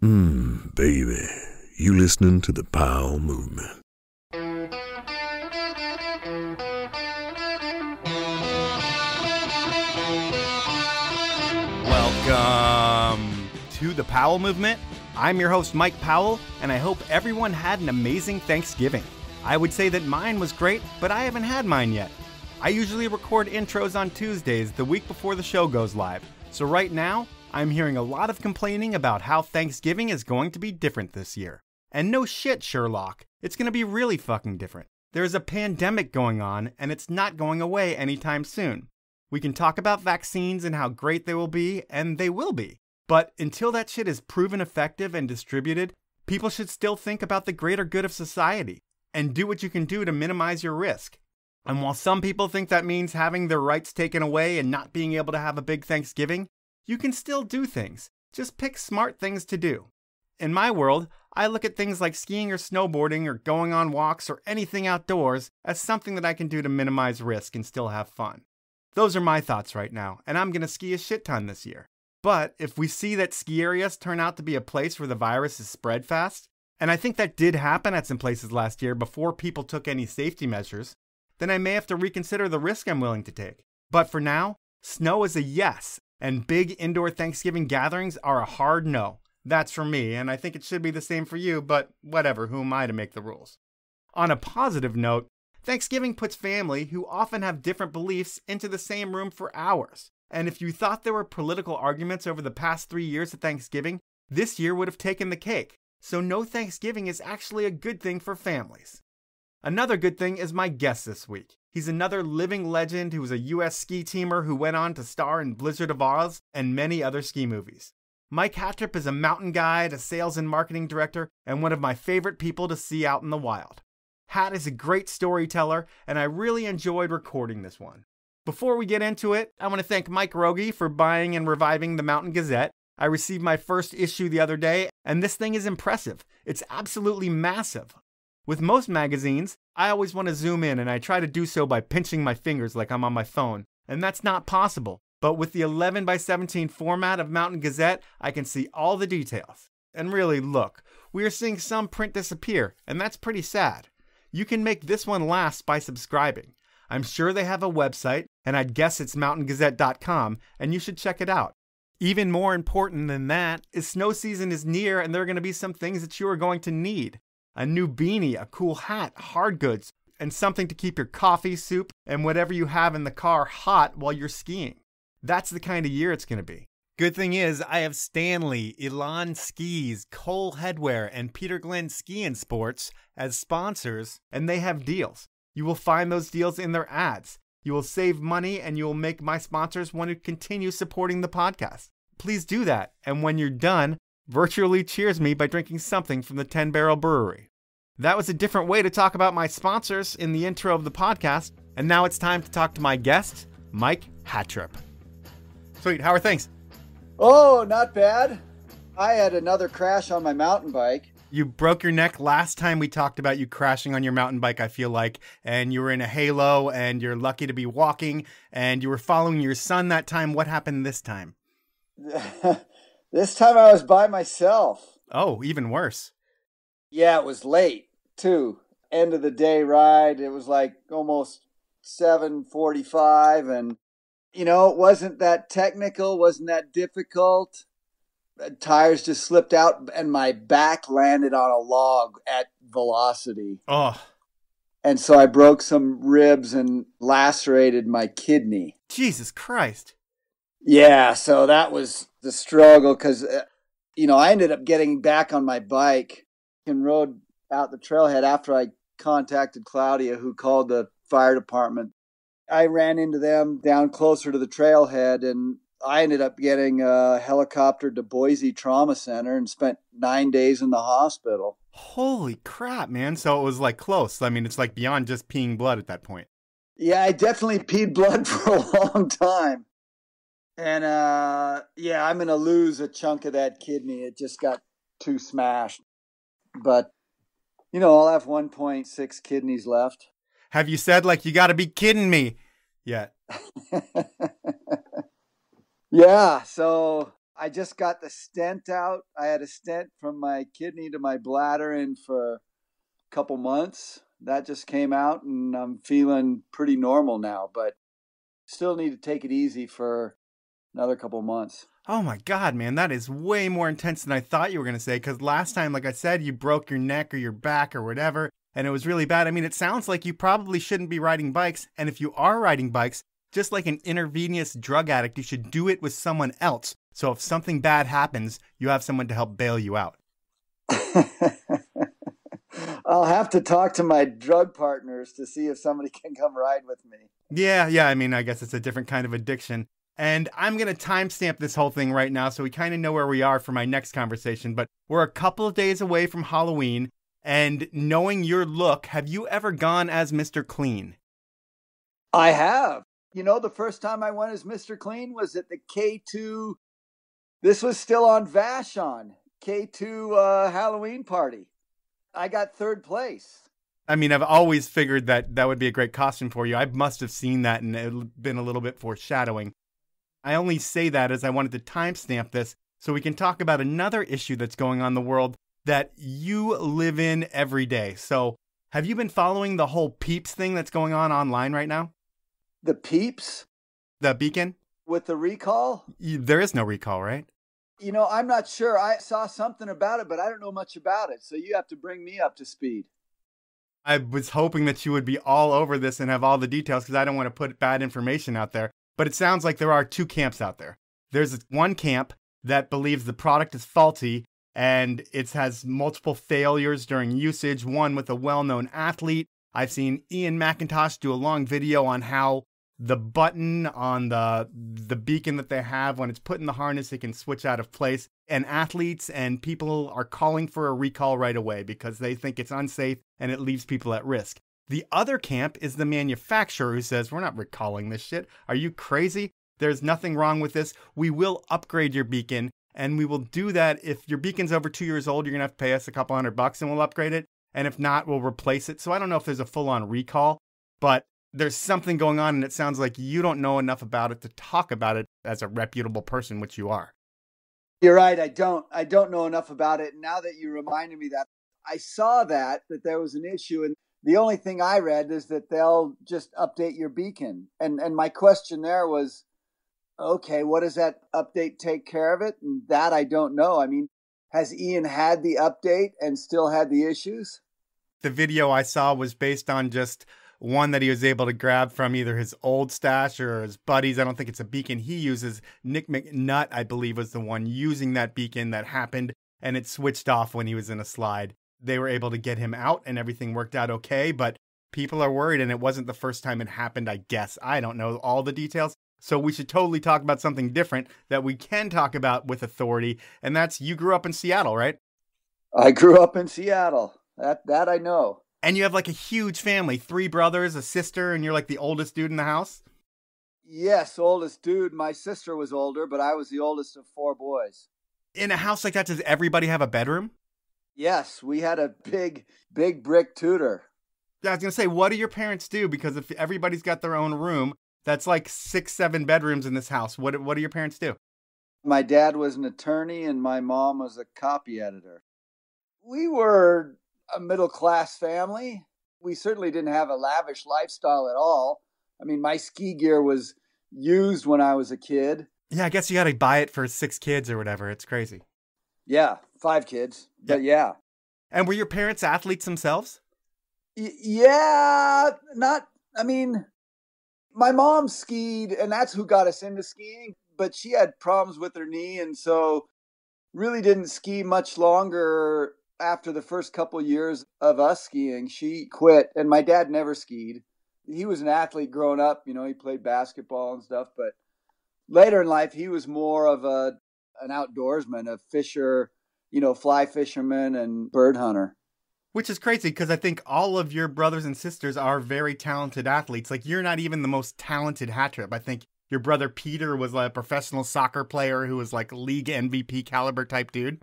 Baby, you listening to the Powell Movement. Welcome to the Powell Movement. I'm your host, Mike Powell, and I hope everyone had an amazing Thanksgiving. I would say that mine was great, but I haven't had mine yet. I usually record intros on Tuesdays, the week before the show goes live. So right now, I'm hearing a lot of complaining about how Thanksgiving is going to be different this year. And no shit, Sherlock. It's going to be really fucking different. There's a pandemic going on, and it's not going away anytime soon. We can talk about vaccines and how great they will be, and they will be. But until that shit is proven effective and distributed, people should still think about the greater good of society and do what you can do to minimize your risk. And while some people think that means having their rights taken away and not being able to have a big Thanksgiving, you can still do things. Just pick smart things to do. In my world, I look at things like skiing or snowboarding or going on walks or anything outdoors as something that I can do to minimize risk and still have fun. Those are my thoughts right now, and I'm going to ski a shit ton this year. But if we see that ski areas turn out to be a place where the virus is spread fast, and I think that did happen at some places last year before people took any safety measures, then I may have to reconsider the risk I'm willing to take. But for now, snow is a yes, and big indoor Thanksgiving gatherings are a hard no. That's for me, and I think it should be the same for you, but whatever, who am I to make the rules? On a positive note, Thanksgiving puts family, who often have different beliefs, into the same room for hours. And if you thought there were political arguments over the past 3 years at Thanksgiving, this year would have taken the cake. So no Thanksgiving is actually a good thing for families. Another good thing is my guest this week. He's another living legend who was a US ski teamer who went on to star in Blizzard of Aahhh and many other ski movies. Mike Hattrup is a mountain guide, a sales and marketing director, and one of my favorite people to see out in the wild. Hat is a great storyteller, and I really enjoyed recording this one. Before we get into it, I want to thank Mike Rogie for buying and reviving the Mountain Gazette. I received my first issue the other day, and this thing is impressive. It's absolutely massive. With most magazines, I always want to zoom in, and I try to do so by pinching my fingers like I'm on my phone, and that's not possible. But with the 11 by 17 format of Mountain Gazette, I can see all the details. And really, look, we are seeing some print disappear, and that's pretty sad. You can make this one last by subscribing. I'm sure they have a website, and I'd guess it's mountaingazette.com, and you should check it out. Even more important than that is snow season is near, and there are going to be some things that you are going to need. A new beanie, a cool hat, hard goods, and something to keep your coffee, soup, and whatever you have in the car hot while you're skiing. That's the kind of year it's going to be. Good thing is, I have Stanley, Elan Skis, Cole Headwear, and Peter Glenn Ski and Sports as sponsors, and they have deals. You will find those deals in their ads. You will save money, and you will make my sponsors want to continue supporting the podcast. Please do that, and when you're done, virtually cheers me by drinking something from the 10 Barrel Brewery. That was a different way to talk about my sponsors in the intro of the podcast, and now it's time to talk to my guest, Mike Hattrup. Sweet, how are things? Oh, not bad. I had another crash on my mountain bike. You broke your neck last time we talked about you crashing on your mountain bike, I feel like, and you were in a halo, and you're lucky to be walking, and you were following your son that time. What happened this time? This time I was by myself. Oh, even worse. Yeah, it was late, too. End of the day ride. It was like almost 7:45, and, you know, it wasn't that technical, wasn't that difficult. Tires just slipped out, and my back landed on a log at velocity. Oh. And so I broke some ribs and lacerated my kidney. Jesus Christ. Yeah, so that was the struggle because, I ended up getting back on my bike and rode out the trailhead after I contacted Claudia, who called the fire department. I ran into them down closer to the trailhead, and I ended up getting a helicopter to Boise Trauma Center and spent 9 days in the hospital. Holy crap, man. So it was like close. I mean, it's like beyond just peeing blood at that point. Yeah, I definitely peed blood for a long time. And, I'm going to lose a chunk of that kidney. It just got too smashed. But, I'll have 1.6 kidneys left. Have you said, you got to be kidding me yet? Yeah, so I just got the stent out. I had a stent from my kidney to my bladder in for a couple months. That just came out, and I'm feeling pretty normal now, but still need to take it easy for another couple months. Oh my God, man, that is way more intense than I thought you were going to say, because last time, like I said, you broke your neck or your back or whatever, and it was really bad. I mean, it sounds like you probably shouldn't be riding bikes, and if you are riding bikes, just like an intravenous drug addict, you should do it with someone else. So if something bad happens, you have someone to help bail you out. I'll have to talk to my drug partners to see if somebody can come ride with me. Yeah, I mean, I guess it's a different kind of addiction. And I'm going to timestamp this whole thing right now so we kind of know where we are for my next conversation. But we're a couple of days away from Halloween. And knowing your look, have you ever gone as Mr. Clean? I have. You know, the first time I went as Mr. Clean was at the K2. This was still on Vashon. K2 Halloween party. I got third place. I mean, I've always figured that that would be a great costume for you. I must have seen that and it had been a little bit foreshadowing. I only say that as I wanted to timestamp this so we can talk about another issue that's going on in the world that you live in every day. So have you been following the whole Pieps thing that's going on online right now? The Pieps? The beacon? With the recall? There is no recall, right? You know, I'm not sure. I saw something about it, but I don't know much about it. So you have to bring me up to speed. I was hoping that you would be all over this and have all the details because I don't want to put bad information out there. But it sounds like there are two camps out there. There's one camp that believes the product is faulty and it has multiple failures during usage, one with a well-known athlete. I've seen Ian McIntosh do a long video on how the button on the beacon that they have, when it's put in the harness, it can switch out of place. And athletes and people are calling for a recall right away because they think it's unsafe and it leaves people at risk. The other camp is the manufacturer who says, we're not recalling this shit. Are you crazy? There's nothing wrong with this. We will upgrade your beacon, and we will do that. If your beacon's over 2 years old, you're going to have to pay us a couple $100 and we'll upgrade it. And if not, we'll replace it. So I don't know if there's a full-on recall, but there's something going on, and it sounds like you don't know enough about it to talk about it as a reputable person, which you are. You're right. I don't know enough about it. Now that you reminded me that, I saw that there was an issue, and the only thing I read is that they'll just update your beacon. And my question there was, okay, what does that update take care of it? And that I don't know. I mean, has Ian had the update and still had the issues? The video I saw was based on just one that he was able to grab from either his old stash or his buddies. I don't think it's a beacon he uses. Nick McNutt, I believe, was the one using that beacon that happened, and it switched off when he was in a slide. They were able to get him out and everything worked out okay, but people are worried, and it wasn't the first time it happened, I guess. I don't know all the details. So we should totally talk about something different that we can talk about with authority, and that's you grew up in Seattle, right? I grew up in Seattle. That I know. And you have like a huge family, 3 brothers, a sister, and you're like the oldest dude in the house? Yes, oldest dude. My sister was older, but I was the oldest of 4 boys. In a house like that, does everybody have a bedroom? Yes, we had a big brick Tudor. I was going to say, what do your parents do? Because if everybody's got their own room, that's like 6, 7 bedrooms in this house. What do your parents do? My dad was an attorney and my mom was a copy editor. We were a middle-class family. We certainly didn't have a lavish lifestyle at all. I mean, my ski gear was used when I was a kid. Yeah, I guess you got to buy it for 6 kids or whatever. It's crazy. Yeah, 5 kids, but yeah. And were your parents athletes themselves? Yeah, I mean, my mom skied, and that's who got us into skiing, but she had problems with her knee, and so really didn't ski much longer after the first couple years of us skiing. She quit, and my dad never skied. He was an athlete growing up, you know, he played basketball and stuff, but later in life, he was more of an outdoorsman, a fisher, you know, fly fisherman and bird hunter. Which is crazy because I think all of your brothers and sisters are very talented athletes. Like, you're not even the most talented Hattrup. I think your brother Peter was like a professional soccer player who was like league MVP caliber type dude.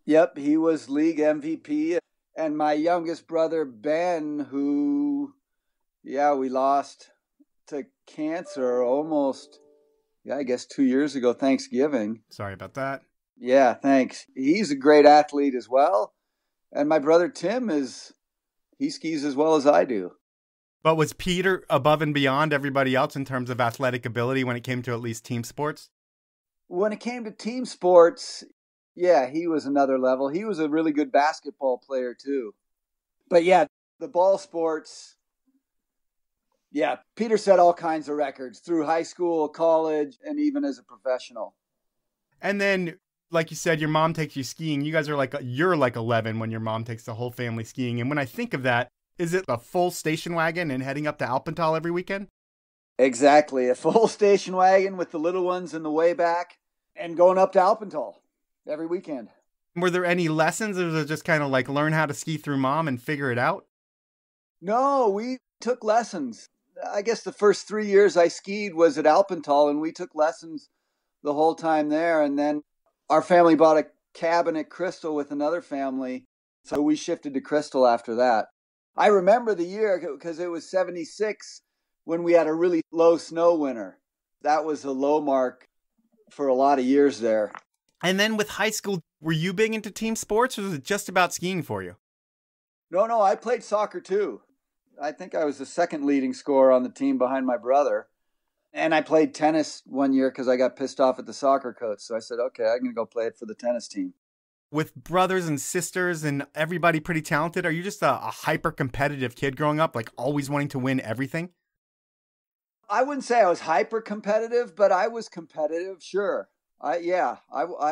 Yep, he was league MVP. And my youngest brother, Ben, who, we lost to cancer almost I guess 2 years ago, Thanksgiving. Sorry about that. Yeah, thanks. He's a great athlete as well. And my brother Tim he skis as well as I do. But was Peter above and beyond everybody else in terms of athletic ability when it came to at least team sports? When it came to team sports, yeah, he was another level. He was a really good basketball player too. But yeah, the ball sports, yeah, Peter set all kinds of records through high school, college, and even as a professional. And then, like you said, your mom takes you skiing. You guys are you're like 11 when your mom takes the whole family skiing. And when I think of that, is it a full station wagon and heading up to Alpental every weekend? Exactly. A full station wagon with the little ones in the way back and going up to Alpental every weekend. Were there any lessons, or was it just kind of like learn how to ski through mom and figure it out? No, we took lessons. I guess the first 3 years I skied was at Alpental, and we took lessons the whole time there. And then our family bought a cabin at Crystal with another family, so we shifted to Crystal after that. I remember the year because it was 76 when we had a really low snow winter. That was a low mark for a lot of years there. And then with high school, were you big into team sports, or was it just about skiing for you? No, I played soccer too. I think I was the second leading scorer on the team behind my brother. And I played tennis one year because I got pissed off at the soccer coach. So I said, okay, I'm going to go play it for the tennis team. With brothers and sisters and everybody pretty talented, are you just a hyper-competitive kid growing up, like always wanting to win everything? I wouldn't say I was hyper-competitive, but I was competitive, sure. I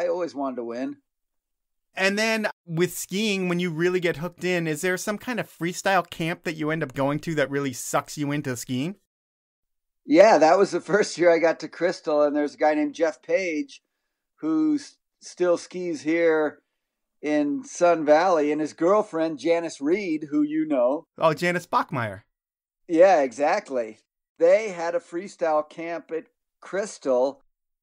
always wanted to win. And then with skiing, when you really get hooked in, is there some kind of freestyle camp that you end up going to that really sucks you into skiing? Yeah, that was the first year I got to Crystal, and there's a guy named Jeff Page who still skis here in Sun Valley, and his girlfriend, Janice Reed, who you know. Oh, Janice Bachmeyer. Yeah, exactly. They had a freestyle camp at Crystal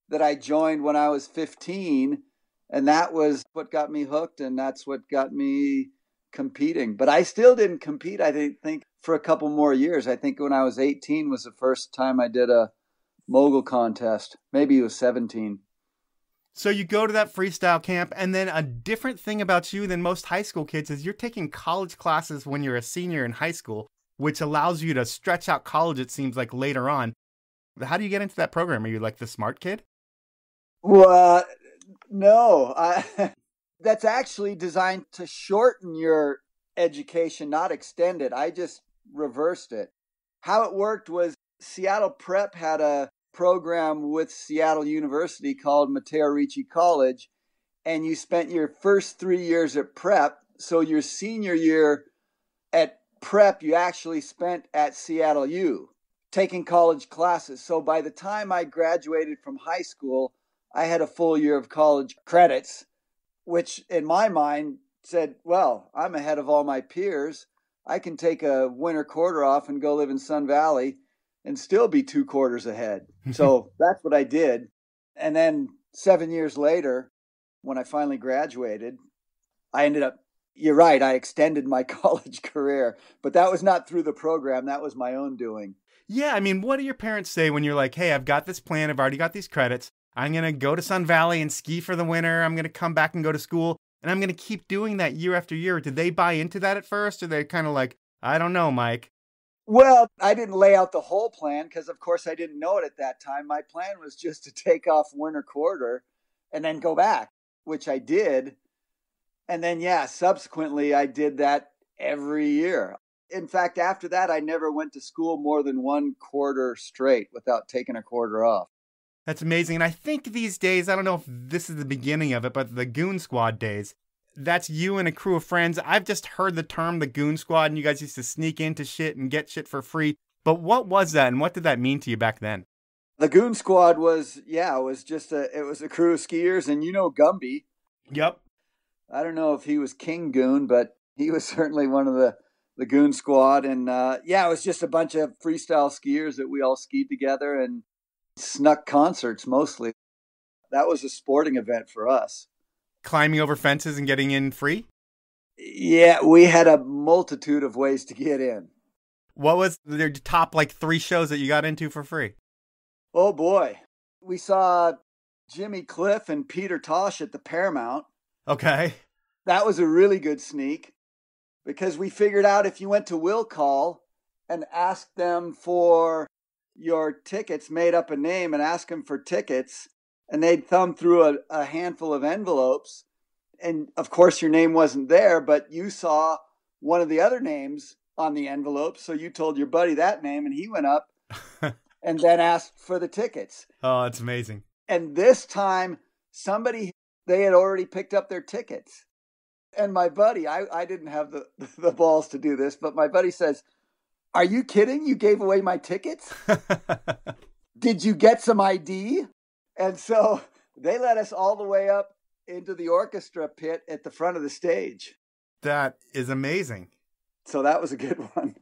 that I joined when I was 15, and that was what got me hooked, and that's what got me competing. But I still didn't compete, I think, for a couple more years. I think when I was 18 was the first time I did a mogul contest. Maybe it was 17. So you go to that freestyle camp, and then a different thing about you than most high school kids is you're taking college classes when you're a senior in high school, which allows you to stretch out college, it seems like, later on. How do you get into that program? Are you like the smart kid? Well, no. That's actually designed to shorten your education, not extend it. I just reversed it. How it worked was Seattle Prep had a program with Seattle University called Matteo Ricci College, and you spent your first 3 years at Prep. So your senior year at Prep, you actually spent at Seattle U, taking college classes. So by the time I graduated from high school, I had a full year of college credits, which in my mind said, well, I'm ahead of all my peers. I can take a winter quarter off and go live in Sun Valley and still be 2 quarters ahead. So that's what I did. And then 7 years later, when I finally graduated, I ended up, you're right, I extended my college career, but that was not through the program. That was my own doing. Yeah, I mean, what do your parents say when you're like, hey, I've got this plan, I've already got these credits, I'm going to go to Sun Valley and ski for the winter, I'm going to come back and go to school, and I'm going to keep doing that year after year? Did they buy into that at first, or they kind of like, I don't know, Mike? Well, I didn't lay out the whole plan because, of course, I didn't know it at that time. My plan was just to take off winter quarter and then go back, which I did. And then, yeah, subsequently, I did that every year. In fact, after that, I never went to school more than 1 quarter straight without taking a quarter off. That's amazing. And I think these days, I don't know if this is the beginning of it, but the Goon Squad days, that's you and a crew of friends. I've just heard the term the Goon Squad, and you guys used to sneak into shit and get shit for free. But what was that, and what did that mean to you back then? The Goon Squad was, yeah, it was a crew of skiers, and you know Gumby. Yep. I don't know if he was King Goon, but he was certainly one of the Goon Squad. And yeah, it was just a bunch of freestyle skiers that we all skied together and snuck concerts mostly. That was a sporting event for us. Climbing over fences and getting in free? Yeah, we had a multitude of ways to get in. What was their top 3 shows that you got into for free? Oh boy. We saw Jimmy Cliff and Peter Tosh at the Paramount. Okay. That was a really good sneak because we figured out if you went to Will Call and asked them for your tickets, made up a name and asked them for tickets, and they'd thumb through a handful of envelopes. And of course, your name wasn't there, but you saw one of the other names on the envelope. So you told your buddy that name, and he went up and then asked for the tickets. Oh, it's amazing. And this time, they had already picked up their tickets. And my buddy, I didn't have the balls to do this, but my buddy says, "Are you kidding? You gave away my tickets? Did you get some ID?" And so they let us all the way up into the orchestra pit at the front of the stage. That is amazing. So that was a good one.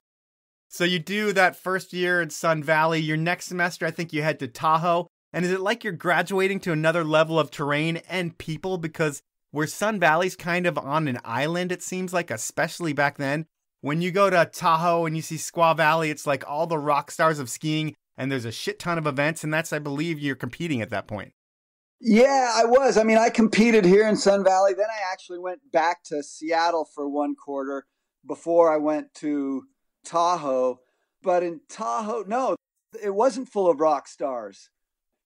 So you do that first year in Sun Valley. Your next semester, I think you head to Tahoe. And is it like you're graduating to another level of terrain and people? Because where Sun Valley's kind of on an island, it seems like, especially back then. When you go to Tahoe and you see Squaw Valley, it's like all the rock stars of skiing, and there's a shit ton of events, and that's, I believe, you're competing at that point. Yeah, I was. I mean, I competed here in Sun Valley. Then I actually went back to Seattle for one quarter before I went to Tahoe. But in Tahoe, no, it wasn't full of rock stars.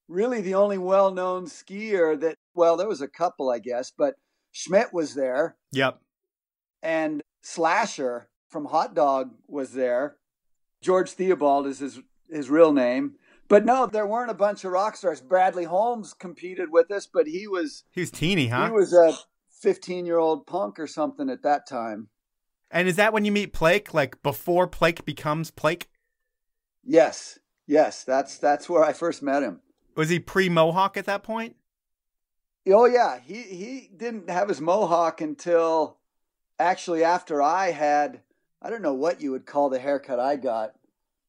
Really, the only well-known skier there was a couple, I guess, but Schmidt was there. Yep. And Slasher from Hot Dog was there. George Theobald is his real name. But no, there weren't a bunch of rock stars. Bradley Holmes competed with us, but he was teeny, huh? He was a 15-year-old punk or something at that time. And is that when you meet Plake, like before Plake becomes Plake? Yes, that's where I first met him. Was he pre-Mohawk at that point? Oh yeah, he didn't have his Mohawk until actually after I don't know what you would call the haircut I got.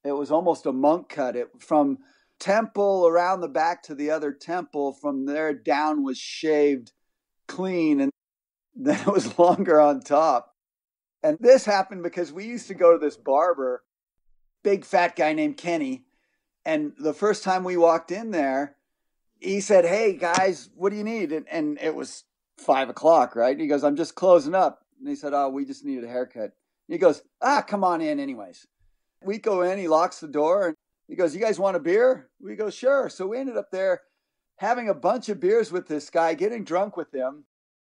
It was almost a monk cut. It from temple around the back to the other temple. From there down was shaved clean, and then it was longer on top. And this happened because we used to go to this barber, big fat guy named Kenny. And the first time we walked in there, he said, "Hey guys, what do you need?" And it was 5:00, right? And he goes, "I'm just closing up." And he said, "Oh, we just needed a haircut." And he goes, "Come on in anyways." We go in, he locks the door, and he goes, "You guys want a beer?" We go, "Sure." So we ended up there having a bunch of beers with this guy, getting drunk with him.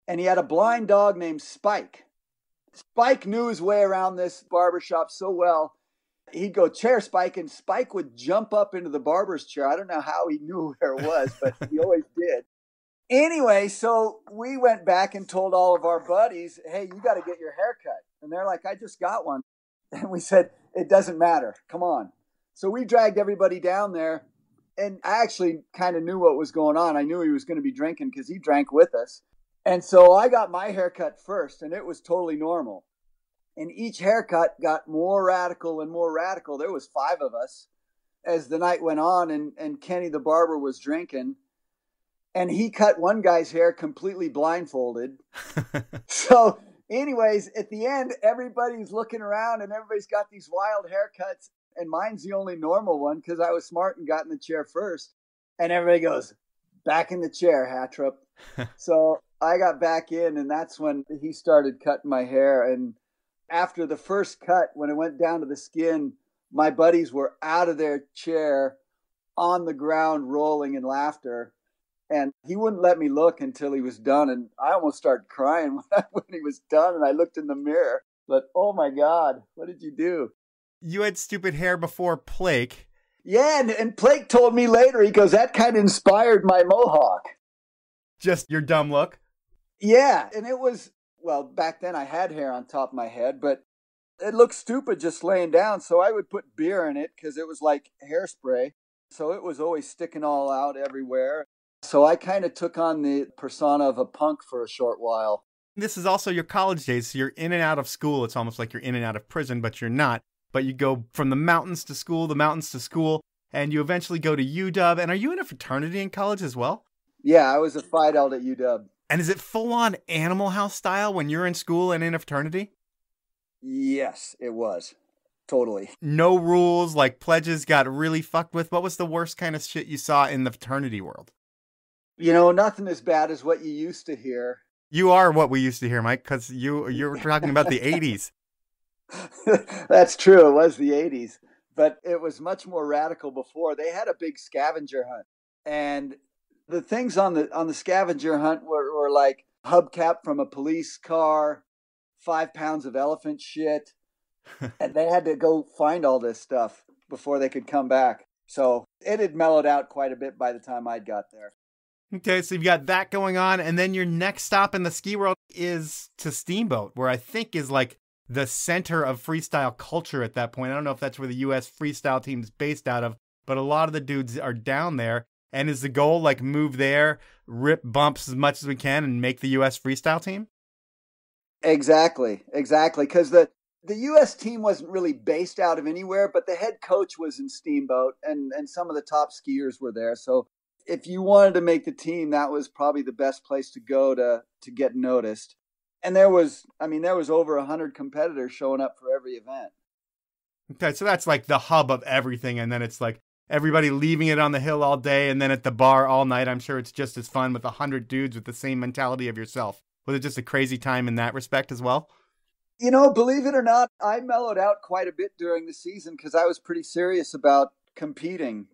And he had a blind dog named Spike. Spike knew his way around this barbershop so well. He'd go, "Chair, Spike," and Spike would jump up into the barber's chair. I don't know how he knew where it was, but he always did. Anyway, so we went back and told all of our buddies, "Hey, you got to get your hair cut." And they're like, "I just got one." And we said, "It doesn't matter. Come on." So we dragged everybody down there, and I actually kind of knew what was going on. I knew he was going to be drinking because he drank with us. And so I got my haircut first, and it was totally normal. And each haircut got more radical and more radical. There was 5 of us as the night went on, and Kenny the barber was drinking. And he cut one guy's hair completely blindfolded. So anyways, at the end, everybody's looking around, and everybody's got these wild haircuts. And mine's the only normal one because I was smart and got in the chair first. And everybody goes, "Back in the chair, Hattrup." So I got back in, and that's when he started cutting my hair. And after the first cut, when it went down to the skin, my buddies were out of their chair on the ground rolling in laughter. And he wouldn't let me look until he was done. And I almost started crying when he was done. And I looked in the mirror. But, oh, my God, what did you do? You had stupid hair before Plake. Yeah, and Plake told me later, he goes, "That kind of inspired my Mohawk." Just your dumb look? Yeah, and it was, well, back then I had hair on top of my head, but it looked stupid just laying down. So I would put beer in it because it was like hairspray. So it was always sticking all out everywhere. So I kind of took on the persona of a punk for a short while. This is also your college days, so you're in and out of school. It's almost like you're in and out of prison, but you're not. But you go from the mountains to school, and you eventually go to UW. And are you in a fraternity in college as well? Yeah, I was a Phi Delta at UW. And is it full-on Animal House style when you're in school and in a fraternity? Yes, it was. totally. No rules, like pledges got really fucked with. What was the worst kind of shit you saw in the fraternity world? Nothing as bad as what you used to hear. You are what we used to hear, Mike, because you were talking about the 80s. That's true. It was the 80s. But it was much more radical before. They had a big scavenger hunt. And the things on the scavenger hunt were like hubcap from a police car, 5 pounds of elephant shit. And they had to go find all this stuff before they could come back. So it had mellowed out quite a bit by the time I got there. Okay, so you've got that going on. And then your next stop in the ski world is to Steamboat, where I think is like the center of freestyle culture at that point. I don't know if that's where the US Freestyle Team is based out of, but a lot of the dudes are down there. And is the goal like move there, rip bumps as much as we can, and make the US Freestyle Team? Exactly. Because the US team wasn't really based out of anywhere, but the head coach was in Steamboat, and some of the top skiers were there. So if you wanted to make the team, that was probably the best place to go to get noticed. And there was over 100 competitors showing up for every event. Okay, so that's like the hub of everything. And then it's like everybody leaving it on the hill all day and then at the bar all night. I'm sure it's just as fun with 100 dudes with the same mentality of yourself. Was it just a crazy time in that respect as well? Believe it or not, I mellowed out quite a bit during the season because I was pretty serious about competing.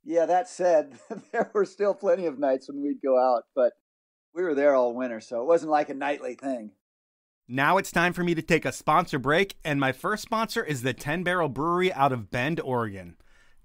Yeah, that said, there were still plenty of nights when we'd go out, but we were there all winter, so it wasn't like a nightly thing. Now it's time for me to take a sponsor break, and my first sponsor is the 10 Barrel Brewery out of Bend, Oregon.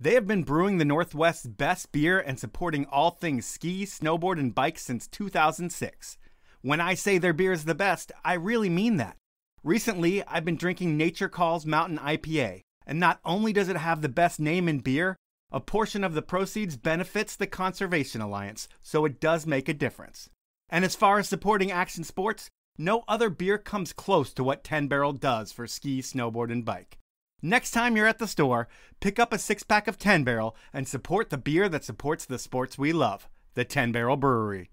They have been brewing the Northwest's best beer and supporting all things ski, snowboard, and bike since 2006. When I say their beer is the best, I really mean that. Recently, I've been drinking Nature Calls Mountain IPA, and not only does it have the best name in beer, a portion of the proceeds benefits the Conservation Alliance, so it does make a difference. And as far as supporting action sports, no other beer comes close to what 10 Barrel does for ski, snowboard, and bike. Next time you're at the store, pick up a 6-pack of 10 Barrel and support the beer that supports the sports we love, the 10 Barrel Brewery.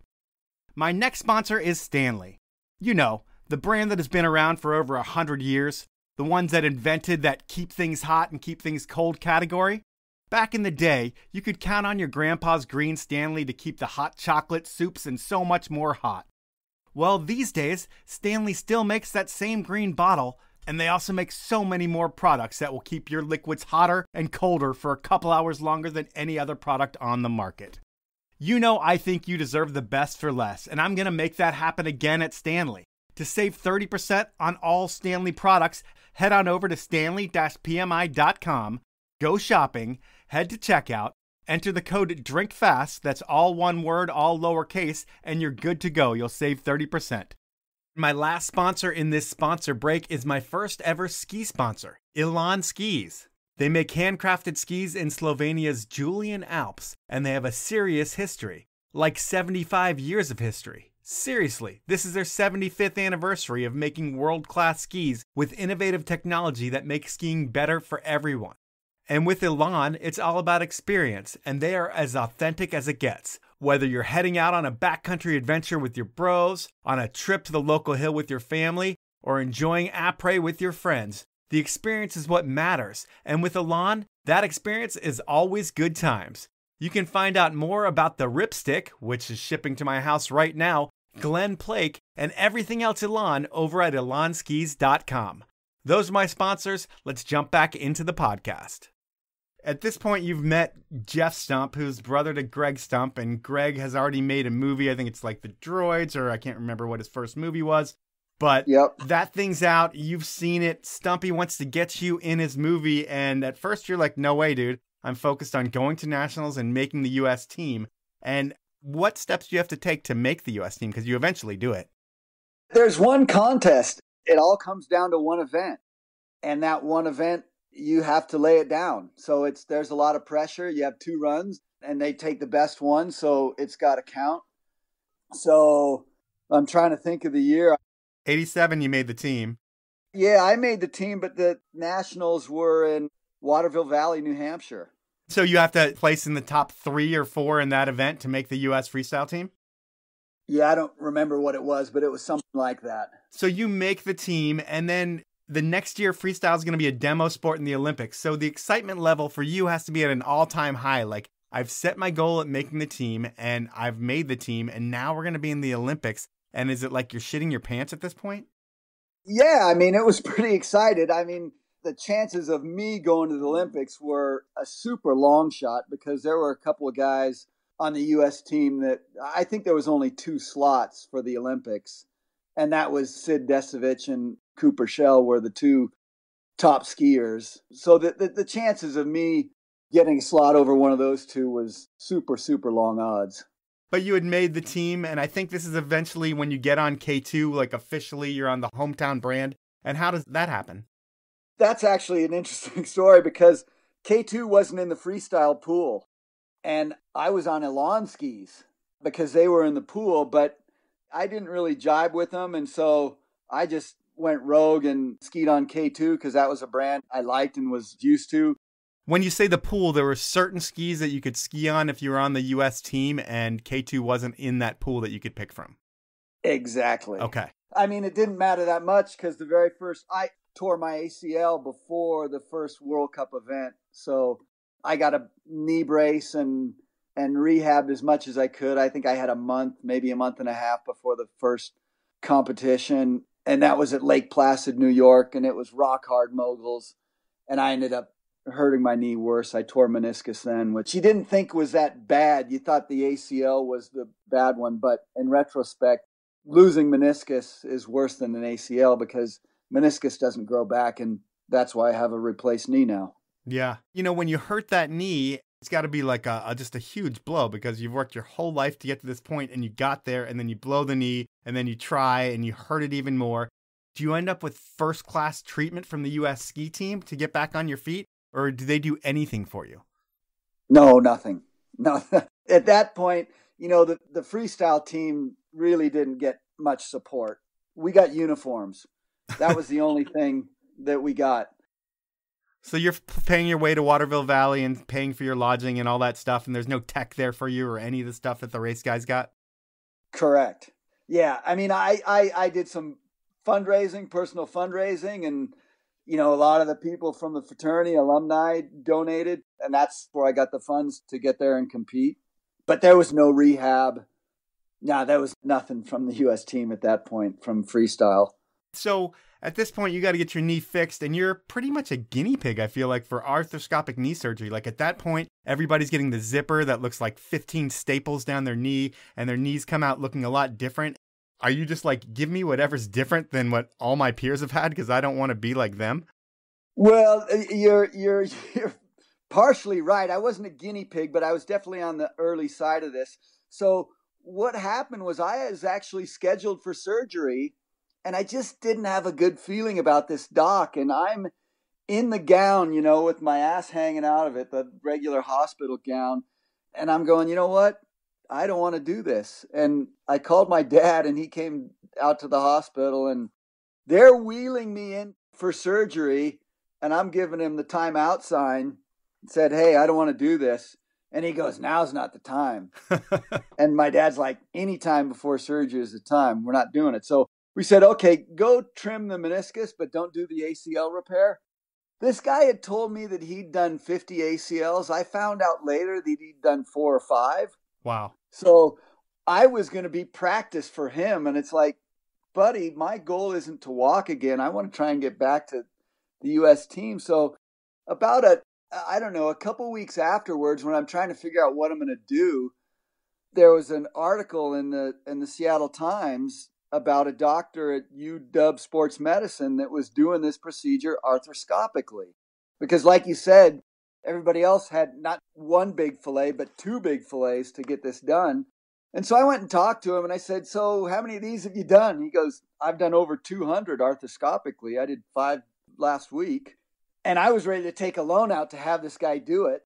My next sponsor is Stanley. You know, the brand that has been around for over 100 years, the ones that invented that keep things hot and keep things cold category. Back in the day, you could count on your grandpa's green Stanley to keep the hot chocolate, soups, and so much more hot. Well, these days, Stanley still makes that same green bottle, and they also make so many more products that will keep your liquids hotter and colder for a couple hours longer than any other product on the market. You know I think you deserve the best for less, and I'm going to make that happen again at Stanley. To save 30% on all Stanley products, head on over to stanley-pmi.com, go shopping, head to checkout, enter the code drinkfast, that's all one word, all lowercase, and you're good to go. You'll save 30%. My last sponsor in this sponsor break is my first ever ski sponsor, Elan skis. They make handcrafted skis in Slovenia's Julian Alps, and they have a serious history, like 75 years of history. Seriously, this is their 75th anniversary of making world-class skis with innovative technology that makes skiing better for everyone. And with Elan, it's all about experience, and they are as authentic as it gets. Whether you're heading out on a backcountry adventure with your bros, on a trip to the local hill with your family, or enjoying après with your friends, the experience is what matters. And with Elan, that experience is always good times. You can find out more about the Ripstick, which is shipping to my house right now, Glen Plake, and everything else Elan over at elanskis.com. Those are my sponsors. Let's jump back into the podcast. At this point, you've met Jeff Stump, who's brother to Greg Stump, and Greg has already made a movie. I think it's like The Droids, or I can't remember what his first movie was. But That thing's out. You've seen it. Stumpy wants to get you in his movie, and at first you're like, no way, dude. I'm focused on going to nationals and making the U.S. team. And what steps do you have to take to make the U.S. team? Because you eventually do it. There's one contest. It all comes down to one event. And that one event, you have to lay it down. So there's a lot of pressure. You have 2 runs, and they take the best one, so it's got to count. So I'm trying to think of the year. 87, you made the team. Yeah, I made the team, but the nationals were in Waterville Valley, New Hampshire. So you have to place in the top 3 or 4 in that event to make the U.S. Freestyle Team? Yeah, I don't remember what it was, but it was something like that. So you make the team, and then the next year freestyle is going to be a demo sport in the Olympics. So the excitement level for you has to be at an all-time high. Like, I've set my goal at making the team and I've made the team and now we're going to be in the Olympics. And is it like you're shitting your pants at this point? Yeah, I mean, it was pretty excited. I mean, the chances of me going to the Olympics were a super long shot because there were a couple of guys on the US team that I think there was only 2 slots for the Olympics. And that was Sid Desevich and Cooper Shell were the 2 top skiers. So the chances of me getting a slot over one of those 2 was super, super long odds. But you had made the team, and I think this is eventually when you get on K2, like officially you're on the hometown brand. And how does that happen? That's actually an interesting story because K2 wasn't in the freestyle pool. And I was on Elan skis because they were in the pool, but I didn't really jibe with them. And so I just went rogue and skied on K2 because that was a brand I liked and was used to. When you say the pool, there were certain skis that you could ski on if you were on the US team and K2 wasn't in that pool that you could pick from. Exactly. Okay. I mean, it didn't matter that much because the very first, I tore my ACL before the first World Cup event. So I got a knee brace and rehabbed as much as I could. I think I had a month, maybe a month and a half before the first competition. And that was at Lake Placid, New York. And it was rock hard moguls. And I ended up hurting my knee worse. I tore meniscus then, which you didn't think was that bad. You thought the ACL was the bad one. But in retrospect, losing meniscus is worse than an ACL because meniscus doesn't grow back. And that's why I have a replaced knee now. Yeah. You know, when you hurt that knee, it's got to be like just a huge blow because you've worked your whole life to get to this point and you got there and then you blow the knee and then you try and you hurt it even more. Do you end up with first class treatment from the US ski team to get back on your feet or do they do anything for you? No, nothing. No. At that point, you know, the freestyle team really didn't get much support. We got uniforms. That was the only thing that we got. So you're paying your way to Waterville Valley and paying for your lodging and all that stuff, and there's no tech there for you or any of the stuff that the race guys got? Correct. Yeah. I mean, I did some fundraising, personal fundraising, and, you know, a lot of the people from the fraternity, alumni donated, and that's where I got the funds to get there and compete. But there was no rehab. No, there was nothing from the U.S. team at that point from freestyle. So at this point, you got to get your knee fixed, and you're pretty much a guinea pig, I feel like, for arthroscopic knee surgery. Like at that point, everybody's getting the zipper that looks like 15 staples down their knee, and their knees come out looking a lot different. Are you just like, give me whatever's different than what all my peers have had because I don't want to be like them? Well, you're partially right. I wasn't a guinea pig, but I was definitely on the early side of this. So what happened was I was actually scheduled for surgery, and I just didn't have a good feeling about this doc. And I'm in the gown, you know, with my ass hanging out of it, the regular hospital gown. And I'm going, you know what? I don't want to do this. And I called my dad, and he came out to the hospital, and they're wheeling me in for surgery. And I'm giving him the time out sign and said, hey, I don't want to do this. And he goes, now's not the time. And my dad's like, any time before surgery is the time. We're not doing it. So we said, okay, go trim the meniscus, but don't do the ACL repair. This guy had told me that he'd done 50 ACLs. I found out later that he'd done 4 or 5. Wow. So I was going to be practice for him. And it's like, buddy, my goal isn't to walk again. I want to try and get back to the U.S. team. So about a couple weeks afterwards, when I'm trying to figure out what I'm going to do, there was an article in the Seattle Times about a doctor at UW Sports Medicine that was doing this procedure arthroscopically. Because like you said, everybody else had not one big fillet, but 2 big fillets to get this done. And so I went and talked to him and I said, so how many of these have you done? He goes, I've done over 200 arthroscopically. I did 5 last week. And I was ready to take a loan out to have this guy do it.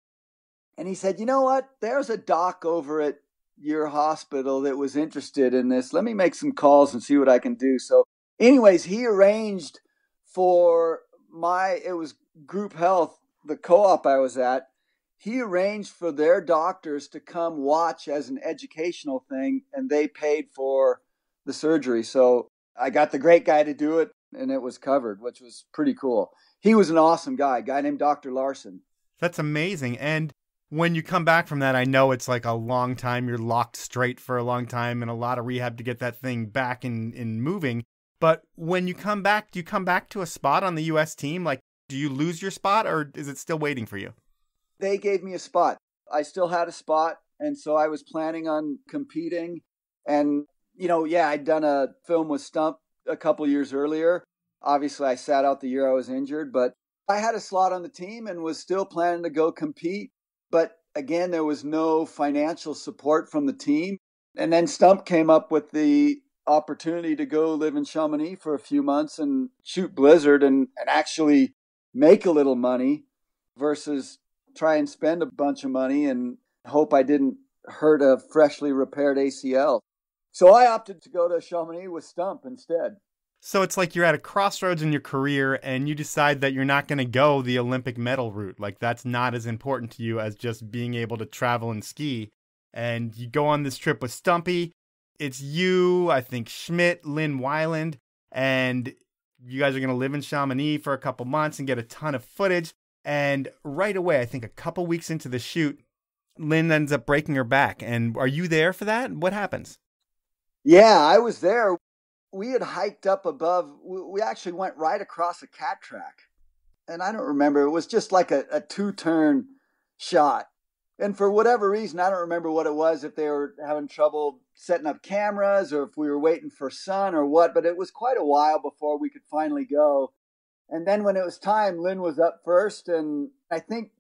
And he said, you know what? There's a doc over at your hospital that was interested in this. Let me make some calls and see what I can do. So anyways, he arranged for it was Group Health, the co-op I was at. He arranged for their doctors to come watch as an educational thing, and they paid for the surgery. So I got the great guy to do it. and it was covered, which was pretty cool. He was an awesome guy named Dr. Larson. That's amazing. And when you come back from that, I know it's like a long time. You're locked straight for a long time and a lot of rehab to get that thing back in moving. But when you come back, do you come back to a spot on the US team? Like, do you lose your spot or is it still waiting for you? They gave me a spot. I still had a spot. And so I was planning on competing. And, I'd done a film with Stump a couple years earlier. Obviously, I sat out the year I was injured, but I had a slot on the team and was still planning to go compete. But again, there was no financial support from the team. And then Stump came up with the opportunity to go live in Chamonix for a few months and shoot Blizzard and actually make a little money versus try and spend a bunch of money and hope I didn't hurt a freshly repaired ACL. So I opted to go to Chamonix with Stump instead. So it's like you're at a crossroads in your career and you decide that you're not going to go the Olympic medal route. Like that's not as important to you as just being able to travel and ski. And you go on this trip with Stumpy. It's you, I think Schmidt, Lynn Weiland, and you guys are going to live in Chamonix for a couple months and get a ton of footage. And right away, I think a couple weeks into the shoot, Lynn ends up breaking her back. And are you there for that? What happens? Yeah, I was there. We had hiked up above. We actually went right across a cat track. And I don't remember. It was just like a two-turn shot. And for whatever reason, I don't remember what it was, if they were having trouble setting up cameras or if we were waiting for sun or what. But it was quite a while before we could finally go. And then when it was time, Lynn was up first. And I think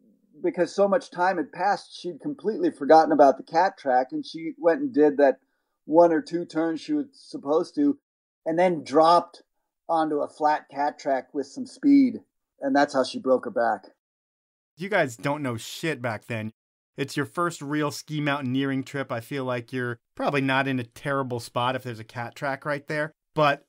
because so much time had passed, she'd completely forgotten about the cat track. And she went and did that one or two turns she was supposed to, and then dropped onto a flat cat track with some speed. And that's how she broke her back. You guys don't know shit back then. It's your first real ski mountaineering trip. I feel like you're probably not in a terrible spot if there's a cat track right there. But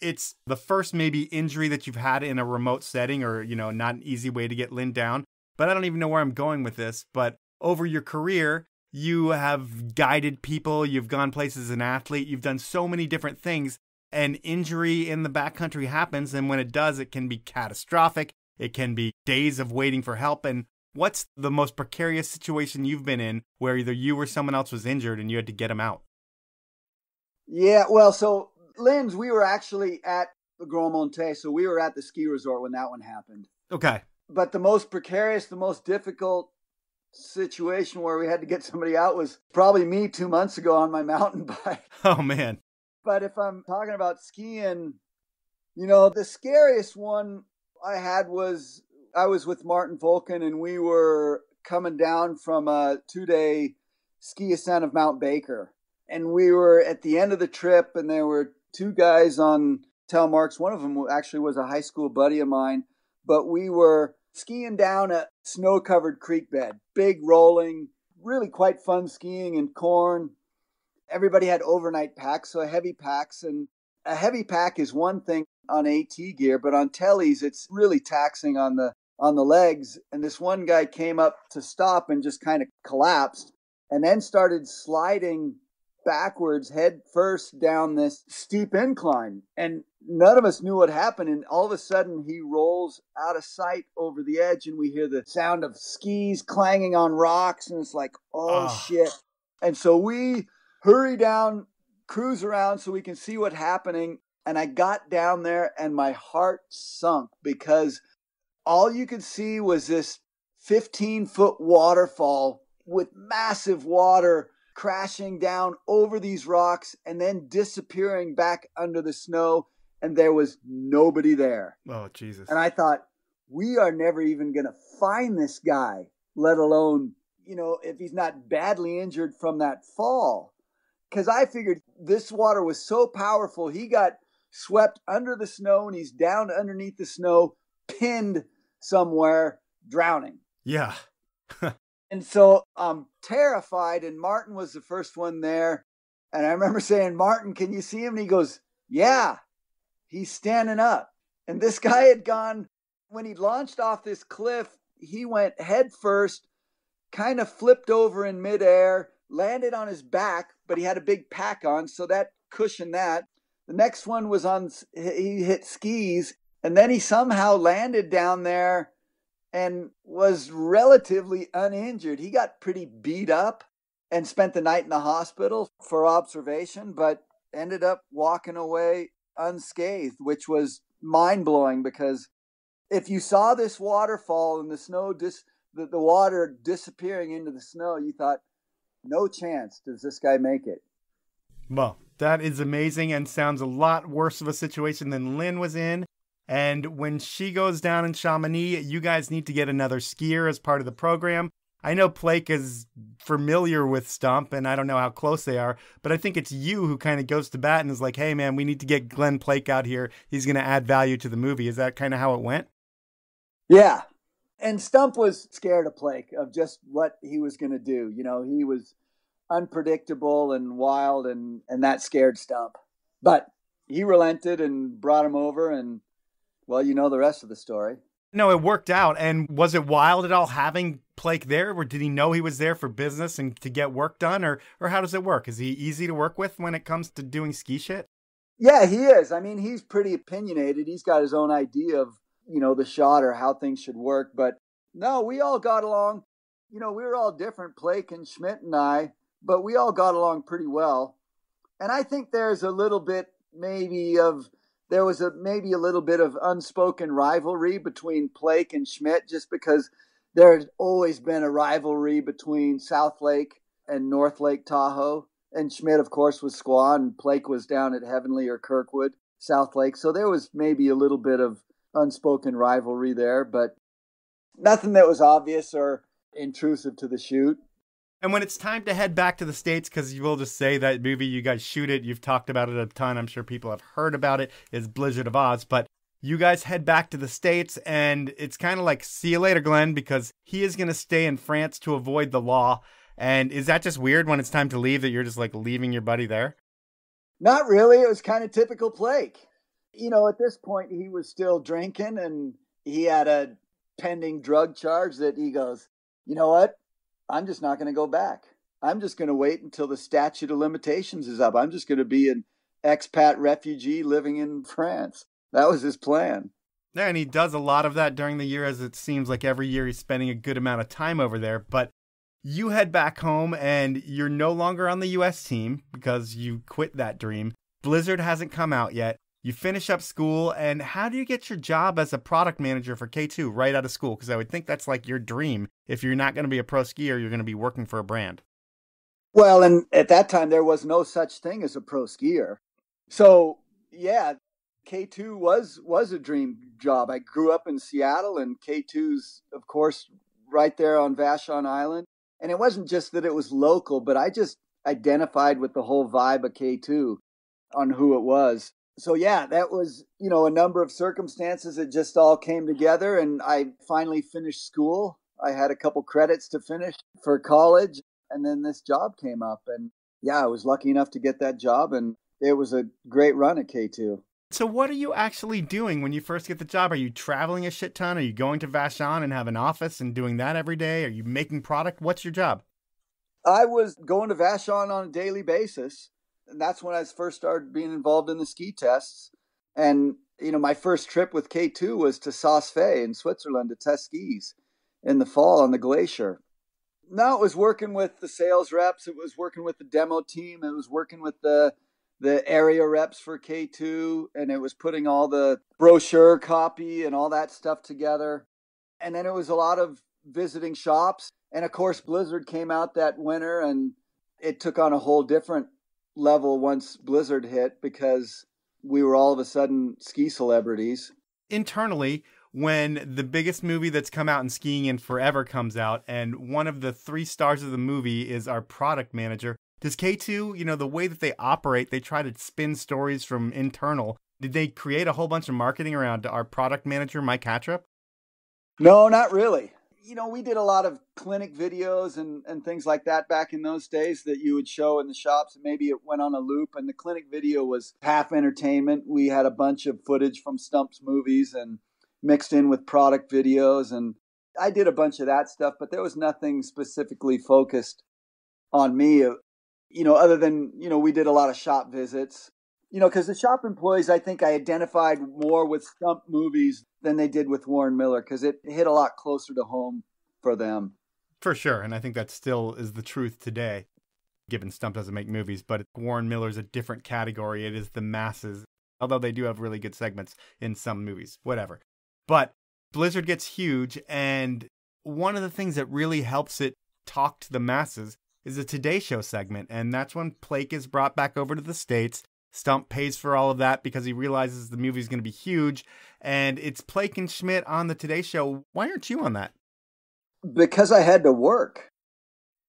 it's the first maybe injury that you've had in a remote setting or, not an easy way to get Lynn down. But I don't even know where I'm going with this. But over your career, you have guided people. You've gone places as an athlete. You've done so many different things. An injury in the backcountry happens. And when it does, it can be catastrophic. It can be days of waiting for help. And what's the most precarious situation you've been in where either you or someone else was injured and you had to get them out? Yeah, well, so Lynn's, we were actually at the Gros Monte. So we were at the ski resort when that one happened. Okay. But the most precarious, the most difficult situation where we had to get somebody out was probably me 2 months ago on my mountain bike. Oh, man. But if I'm talking about skiing, the scariest one I had was I was with Martin Volken and we were coming down from a 2-day ski ascent of Mount Baker. And we were at the end of the trip and there were two guys on telemarks. One of them actually was a high school buddy of mine, but we were skiing down a snow-covered creek bed, big rolling, really quite fun skiing in corn. Everybody had overnight packs, so heavy packs. And a heavy pack is one thing on AT gear, but on Teles, it's really taxing on the legs. And this one guy came up to stop and just kind of collapsed and then started sliding backwards head first down this steep incline. And none of us knew what happened. And all of a sudden he rolls out of sight over the edge and we hear the sound of skis clanging on rocks. And it's like, oh shit. And so we hurry down, cruise around so we can see what's happening. And I got down there and my heart sunk because all you could see was this 15-foot waterfall with massive water crashing down over these rocks and then disappearing back under the snow. And there was nobody there. Oh, Jesus. And I thought, we are never even going to find this guy, let alone, if he's not badly injured from that fall. Because I figured this water was so powerful, he got swept under the snow and he's down underneath the snow, pinned somewhere, drowning. Yeah. And so I'm terrified, and Martin was the first one there. And I remember saying, Martin, can you see him? And he goes, yeah, he's standing up. And this guy had gone, when he launched off this cliff, he went head first, kind of flipped over in midair, landed on his back, but he had a big pack on, so that cushioned that. The next one was he hit skis, and then he somehow landed down there and was relatively uninjured. He got pretty beat up and spent the night in the hospital for observation, but ended up walking away unscathed, which was mind-blowing because if you saw this waterfall and the snow, the water disappearing into the snow, you thought, no chance does this guy make it. Well, that is amazing and sounds a lot worse of a situation than Lynn was in. And when she goes down in Chamonix, you guys need to get another skier as part of the program. I know Plake is familiar with Stump, and I don't know how close they are, but I think it's you who kind of goes to bat and is like, hey, man, we need to get Glenn Plake out here. He's going to add value to the movie. Is that kind of how it went? Yeah. And Stump was scared of Plake, of just what he was going to do. You know, he was unpredictable and wild, and that scared Stump. But he relented and brought him over, and, well, you know the rest of the story. No, it worked out. And was it wild at all having Plake there? Or did he know he was there for business and to get work done? Or how does it work? Is he easy to work with when it comes to doing ski shit? Yeah, he is. I mean, he's pretty opinionated. He's got his own idea of, you know, the shot or how things should work. But no, we all got along. You know, we were all different, Plake and Schmidt and I, but we all got along pretty well. And I think there's a little bit maybe of maybe a little bit of unspoken rivalry between Plake and Schmidt, just because there's always been a rivalry between South Lake and North Lake Tahoe. And Schmidt, of course, was Squaw, and Plake was down at Heavenly or Kirkwood, South Lake. So there was maybe a little bit of unspoken rivalry there, but nothing that was obvious or intrusive to the shoot. And when it's time to head back to the States, because you will just say that movie, you guys shoot it, you've talked about it a ton, I'm sure people have heard about it, is Blizzard of Aahhh, but you guys head back to the States, and it's kind of like, see you later, Glenn, because he is going to stay in France to avoid the law. And is that just weird when it's time to leave, that you're just like leaving your buddy there? Not really. It was kind of typical Plake. You know, at this point, he was still drinking, and he had a pending drug charge that he goes, you know what? I'm just not going to go back. I'm just going to wait until the statute of limitations is up. I'm just going to be an expat refugee living in France. That was his plan. Yeah, and he does a lot of that during the year, as it seems like every year he's spending a good amount of time over there. But you head back home and you're no longer on the US team because you quit that dream. Blizzard hasn't come out yet. You finish up school, and how do you get your job as a product manager for K2 right out of school? Because I would think that's like your dream. If you're not going to be a pro skier, you're going to be working for a brand. Well, and at that time, there was no such thing as a pro skier. So, yeah, K2 was a dream job. I grew up in Seattle, and K2's, of course, right there on Vashon Island. And it wasn't just that it was local, but I just identified with the whole vibe of K2 on who it was. So, yeah, that was, you know, a number of circumstances that just all came together, and I finally finished school. I had a couple credits to finish for college, and then this job came up. And, yeah, I was lucky enough to get that job, and it was a great run at K2. So what are you actually doing when you first get the job? Are you traveling a shit ton? Are you going to Vashon and have an office and doing that every day? Are you making product? What's your job? I was going to Vashon on a daily basis. And that's when I first started being involved in the ski tests. And, you know, my first trip with K2 was to Saas-Fee in Switzerland to test skis in the fall on the glacier. No, it was working with the sales reps. It was working with the demo team. It was working with the area reps for K2. And it was putting all the brochure copy and all that stuff together. And then it was a lot of visiting shops. And, of course, Blizzard came out that winter, and it took on a whole different level once Blizzard hit, because we were all of a sudden ski celebrities. Internally, when the biggest movie that's come out in skiing in forever comes out, and one of the 3 stars of the movie is our product manager, does K2, you know, the way that they operate, they try to spin stories from internal. Did they create a whole bunch of marketing around our product manager, Mike Hattrup? No, not really. You know, we did a lot of clinic videos and things like that back in those days that you would show in the shops. Maybe it went on a loop, and the clinic video was half entertainment. We had a bunch of footage from Stump's movies and mixed in with product videos. And I did a bunch of that stuff, but there was nothing specifically focused on me, you know, other than, you know, we did a lot of shop visits. because the shop employees, I think I identified more with Stump movies than they did with Warren Miller, because it hit a lot closer to home for them. For sure, and I think that still is the truth today, given Stump doesn't make movies, but Warren Miller's a different category. It is the masses, although they do have really good segments in some movies, whatever. But Blizzard gets huge, and one of the things that really helps it talk to the masses is the Today Show segment, and that's when Plake is brought back over to the States. Stump pays for all of that because he realizes the movie's going to be huge, and it's Plake and Schmidt on the Today Show. Why aren't you on that? Because I had to work.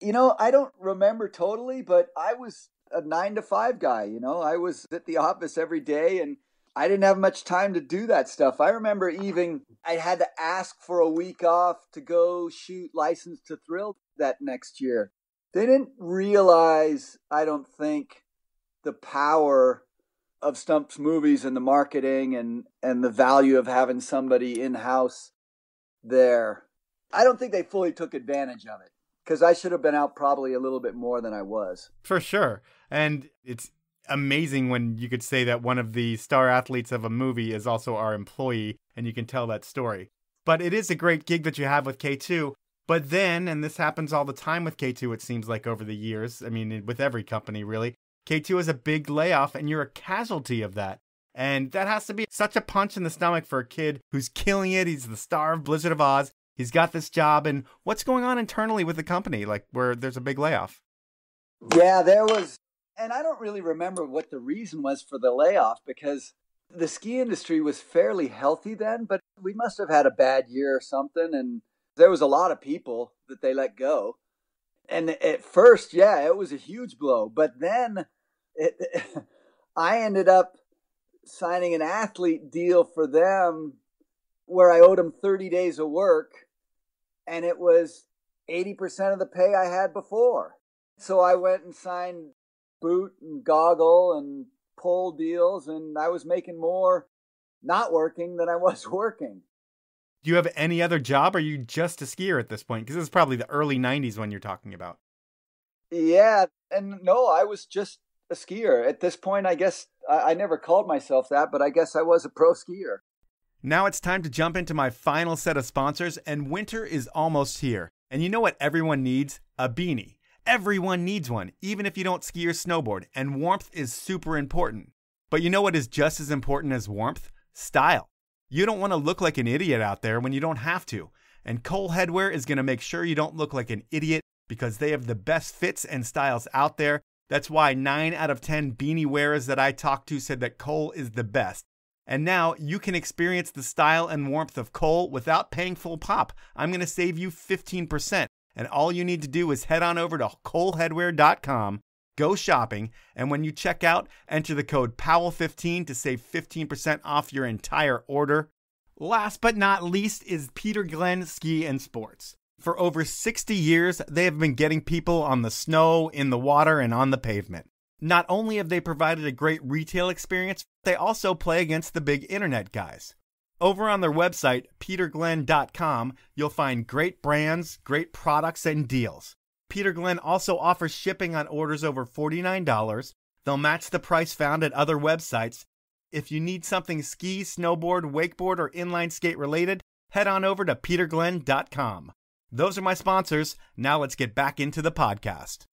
I don't remember totally, but I was a 9 to 5 guy. I was at the office every day, and I didn't have much time to do that stuff. I remember even I had to ask for a week off to go shoot License to Thrill that next year. They didn't realize, I don't think, the power of Stump's movies and the marketing and the value of having somebody in-house there. I don't think they fully took advantage of it, because I should have been out probably a little bit more than I was. For sure. And it's amazing when you could say that one of the star athletes of a movie is also our employee, and you can tell that story. But it is a great gig that you have with K2. But then, and this happens all the time with K2, it seems like over the years, I mean, with every company really, K2 is a big layoff, and you're a casualty of that. And that has to be such a punch in the stomach for a kid who's killing it. He's the star of Blizzard of Aahhh. He's got this job. And what's going on internally with the company, like where there's a big layoff? Yeah, there was. And I don't really remember what the reason was for the layoff, because the ski industry was fairly healthy then, but we must have had a bad year or something. And there was a lot of people that they let go. And at first, yeah, it was a huge blow. But then I ended up signing an athlete deal for them where I owed them 30 days of work, and it was 80% of the pay I had before. So I went and signed boot and goggle and pole deals, and I was making more not working than I was working. Do you have any other job, or are you just a skier at this point? Because this is probably the early 90s when you're talking about. Yeah, and no, I was just a skier. At this point, I guess I never called myself that, but I guess I was a pro skier. Now it's time to jump into my final set of sponsors, and winter is almost here. And you know what everyone needs? A beanie. Everyone needs one, even if you don't ski or snowboard, and warmth is super important. But you know what is just as important as warmth? Style. You don't want to look like an idiot out there when you don't have to. And Cole Headwear is going to make sure you don't look like an idiot, because they have the best fits and styles out there. That's why 9 out of 10 beanie wearers that I talked to said that Cole is the best. And now you can experience the style and warmth of Cole without paying full pop. I'm going to save you 15%. And all you need to do is head on over to coleheadwear.com, go shopping, and when you check out, enter the code POWEL15 to save 15% off your entire order. Last but not least is Peter Glenn Ski and Sports. For over 60 years, they have been getting people on the snow, in the water, and on the pavement. Not only have they provided a great retail experience, they also play against the big internet guys. Over on their website, peterglenn.com, you'll find great brands, great products, and deals. Peter Glenn also offers shipping on orders over $49. They'll match the price found at other websites. If you need something ski, snowboard, wakeboard, or inline skate related, head on over to peterglenn.com. Those are my sponsors. Now let's get back into the podcast.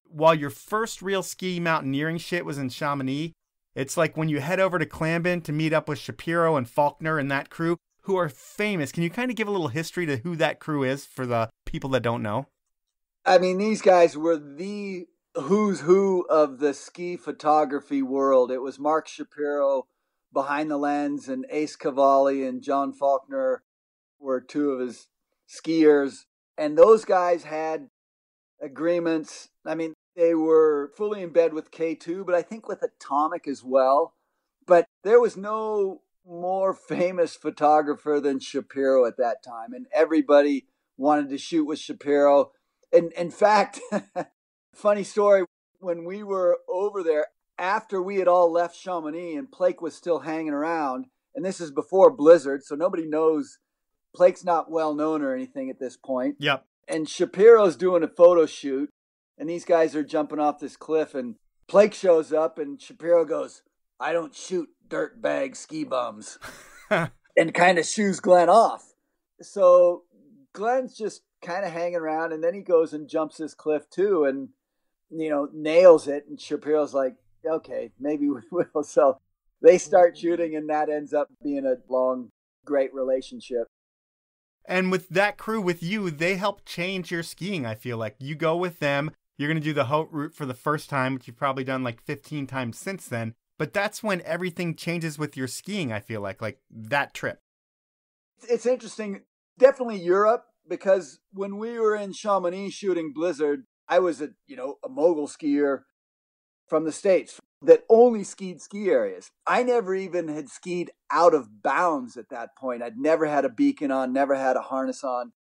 While your first real ski mountaineering shit was in Chamonix, it's like when you head over to Clambin to meet up with Shapiro and Faulkner and that crew, who are famous. Can you kind of give a little history to who that crew is for the people that don't know? I mean, these guys were the who's who of the ski photography world. It was Mark Shapiro behind the lens, and Ace Cavalli and John Faulkner were two of his skiers. And those guys had agreements. I mean, they were fully in bed with K2, but I think with Atomic as well. But there was no more famous photographer than Shapiro at that time, and everybody wanted to shoot with Shapiro. And in fact, funny story, when we were over there, after we had all left Chamonix and Plake was still hanging around, and this is before Blizzard, so nobody knows, Plake's not well known or anything at this point. Yep. And Shapiro's doing a photo shoot, and these guys are jumping off this cliff, and Plake shows up, and Shapiro goes, I don't shoot dirtbag ski bums, and kind of shoos Glenn off. So Glenn's just kind of hanging around, and then he goes and jumps this cliff too, and nails it. And Shapiro's like, okay, maybe we will. So they start shooting, and that ends up being a long, great relationship. And with that crew with you, they help change your skiing, I feel like. You go with them, you're going to do the Haute route for the first time, which you've probably done like 15 times since then. But that's when everything changes with your skiing, I feel like that trip. It's interesting. Definitely Europe, because when we were in Chamonix shooting Blizzard, I was a mogul skier from the States that only skied ski areas. I never even had skied out of bounds at that point. I'd never had a beacon on, never had a harness on.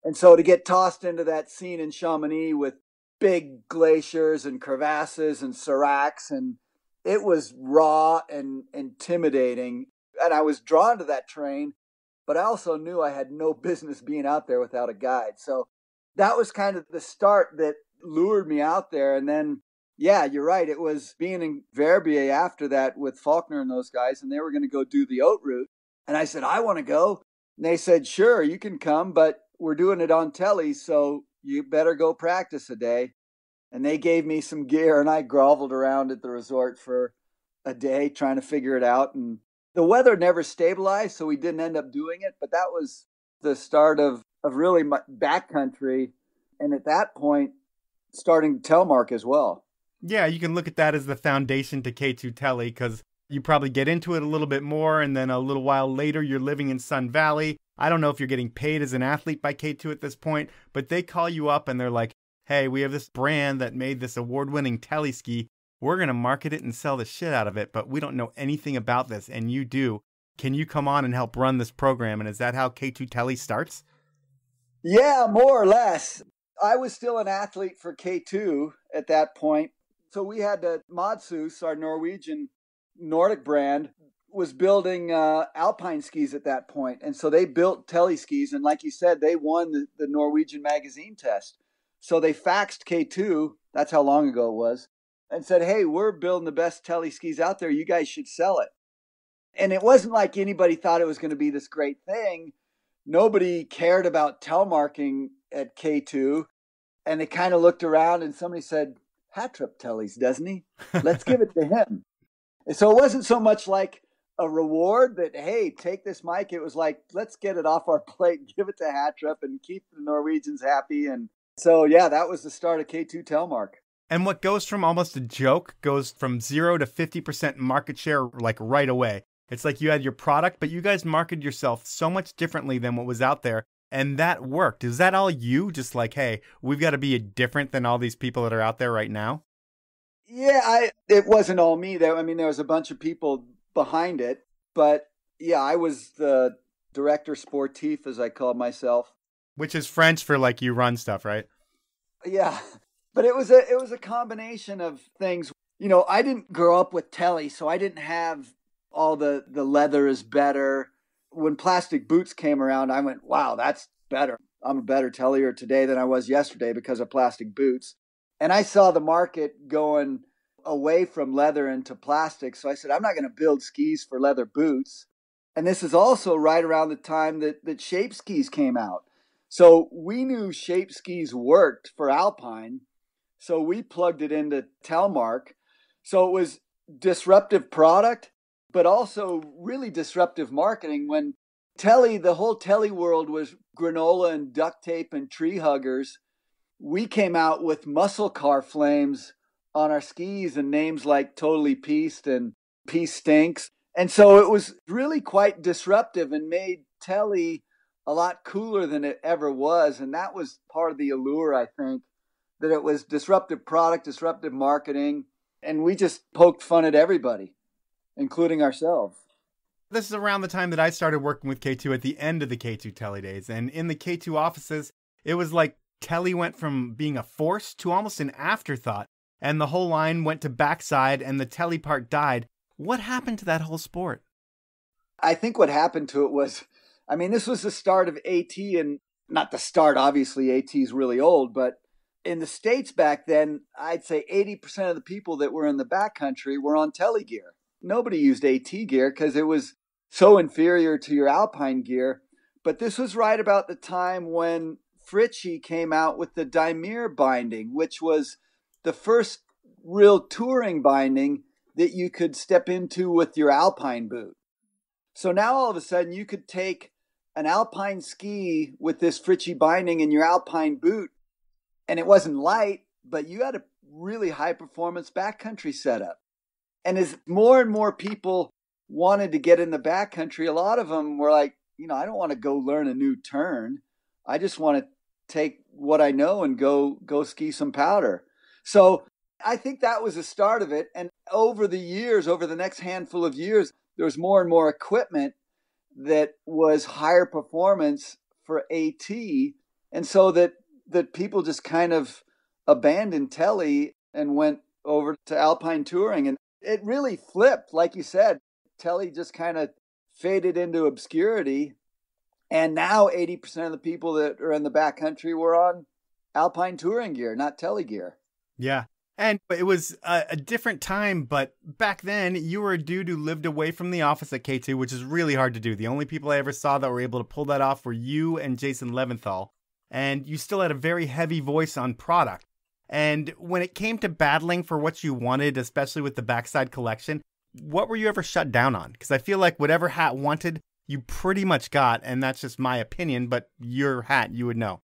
And so to get tossed into that scene in Chamonix with big glaciers and crevasses and seracs, and it was raw and intimidating. And I was drawn to that terrain, but I also knew I had no business being out there without a guide. So that was kind of the start that lured me out there. And then, yeah, you're right. It was being in Verbier after that with Faulkner and those guys, and they were going to go do the Haute route. And I said, I want to go. And they said, sure, you can come, but we're doing it on Tele, so you better go practice a day. And they gave me some gear, and I groveled around at the resort for a day trying to figure it out. And the weather never stabilized, so we didn't end up doing it. But that was the start of really my backcountry. And at that point, starting telemark as well. Yeah, you can look at that as the foundation to K2 Tele, because you probably get into it a little bit more, and then a little while later, you're living in Sun Valley. I don't know if you're getting paid as an athlete by K2 at this point, but they call you up and they're like, hey, we have this brand that made this award-winning tele ski. We're going to market it and sell the shit out of it, but we don't know anything about this, and you do. Can you come on and help run this program? And is that how K2 Tele starts? Yeah, more or less. I was still an athlete for K2 at that point. So we had Madshus, our Norwegian Nordic brand, was building alpine skis at that point. And so they built tele skis. And like you said, they won the Norwegian magazine test. So they faxed K2, that's how long ago it was, and said, hey, we're building the best tele skis out there. You guys should sell it. And it wasn't like anybody thought it was going to be this great thing. Nobody cared about telemarking at K2. And they kind of looked around and somebody said, Hattrup teles, doesn't he? Let's give it to him. And so it wasn't so much like a reward that, hey, take this mic. It was like, let's get it off our plate, give it to Hattrup and keep the Norwegians happy. And so, yeah, that was the start of K2 telemark. And what goes from almost a joke goes from 0 to 50% market share like right away. It's like you had your product, but you guys marketed yourself so much differently than what was out there. And that worked. Is that all you? Just like, hey, we've got to be different than all these people that are out there right now? Yeah, it wasn't all me. There was a bunch of people behind it. But yeah, I was the director sportif, as I called myself. Which is French for like you run stuff, right? Yeah, but it was a combination of things. I didn't grow up with Tele, so I didn't have all the leather is better. When plastic boots came around, I went, wow, that's better. I'm a better Teleer today than I was yesterday because of plastic boots. And I saw the market going away from leather into plastic. So I said, I'm not going to build skis for leather boots. And this is also right around the time that shape skis came out. So we knew shape skis worked for Alpine. So we plugged it into Telemark. So it was disruptive product, but also really disruptive marketing. When the whole Tele world was granola and duct tape and tree huggers, we came out with muscle car flames on our skis and names like Totally Pieced and Piece Stinks. And so it was really quite disruptive and made Tele a lot cooler than it ever was. And that was part of the allure, I think, that it was disruptive product, disruptive marketing. And we just poked fun at everybody, including ourselves. This is around the time that I started working with K2 at the end of the K2 Tele days. And in the K2 offices, it was like Tele went from being a force to almost an afterthought. And the whole line went to backside and the Tele part died. What happened to that whole sport? I think what happened to it was, this was the start of AT, and not the start, obviously, AT is really old, but in the States back then, I'd say 80% of the people that were in the backcountry were on Tele gear. nobody used AT gear because it was so inferior to your alpine gear. But this was right about the time when Fritchie came out with the Dimir binding, which was the first real touring binding that you could step into with your alpine boot. So now all of a sudden you could take an alpine ski with this Fritchie binding in your alpine boot, and it wasn't light, but you had a really high performance backcountry setup. And as more and more people wanted to get in the backcountry, a lot of them were like, I don't want to go learn a new turn. I just want to take what I know and go ski some powder. So I think that was the start of it. And over the years, over the next handful of years, there was more and more equipment that was higher performance for AT. And so that people just kind of abandoned Tele and went over to alpine touring. And it really flipped. Like you said, Tele just kind of faded into obscurity. And now 80% of the people that are in the backcountry were on alpine touring gear, not Tele gear. Yeah. And it was a different time, but back then you were a dude who lived away from the office at K2, which is really hard to do. The only people I ever saw that were able to pull that off were you and Jason Leventhal. And you still had a very heavy voice on product. And when it came to battling for what you wanted, especially with the backside collection, what were you ever shut down on? Because I feel like whatever hat wanted, you pretty much got, and that's just my opinion, but your hat, you would know.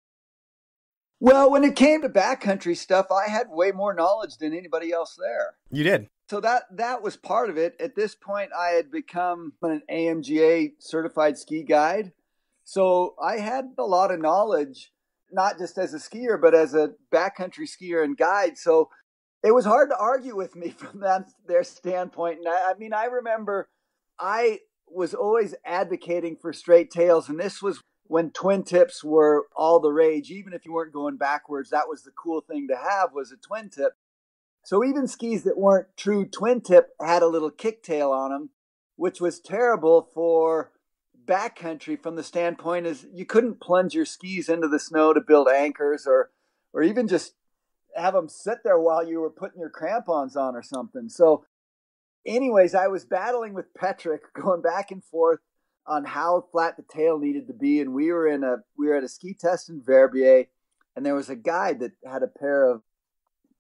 Well, when it came to backcountry stuff, I had way more knowledge than anybody else there. You did. So that was part of it. At this point, I had become an AMGA certified ski guide. So I had a lot of knowledge, not just as a skier, but as a backcountry skier and guide. So it was hard to argue with me from their standpoint. And I remember I was always advocating for straight tails, and this was when twin tips were all the rage. Even if you weren't going backwards, that was the cool thing to have, was a twin tip. So even skis that weren't true twin tip had a little kicktail on them, which was terrible for backcountry from the standpoint is you couldn't plunge your skis into the snow to build anchors or even just have them sit there while you were putting your crampons on or something. So anyways, I was battling with Patrick, going back and forth on how flat the tail needed to be. And we were at a ski test in Verbier, and there was a guy that had a pair of,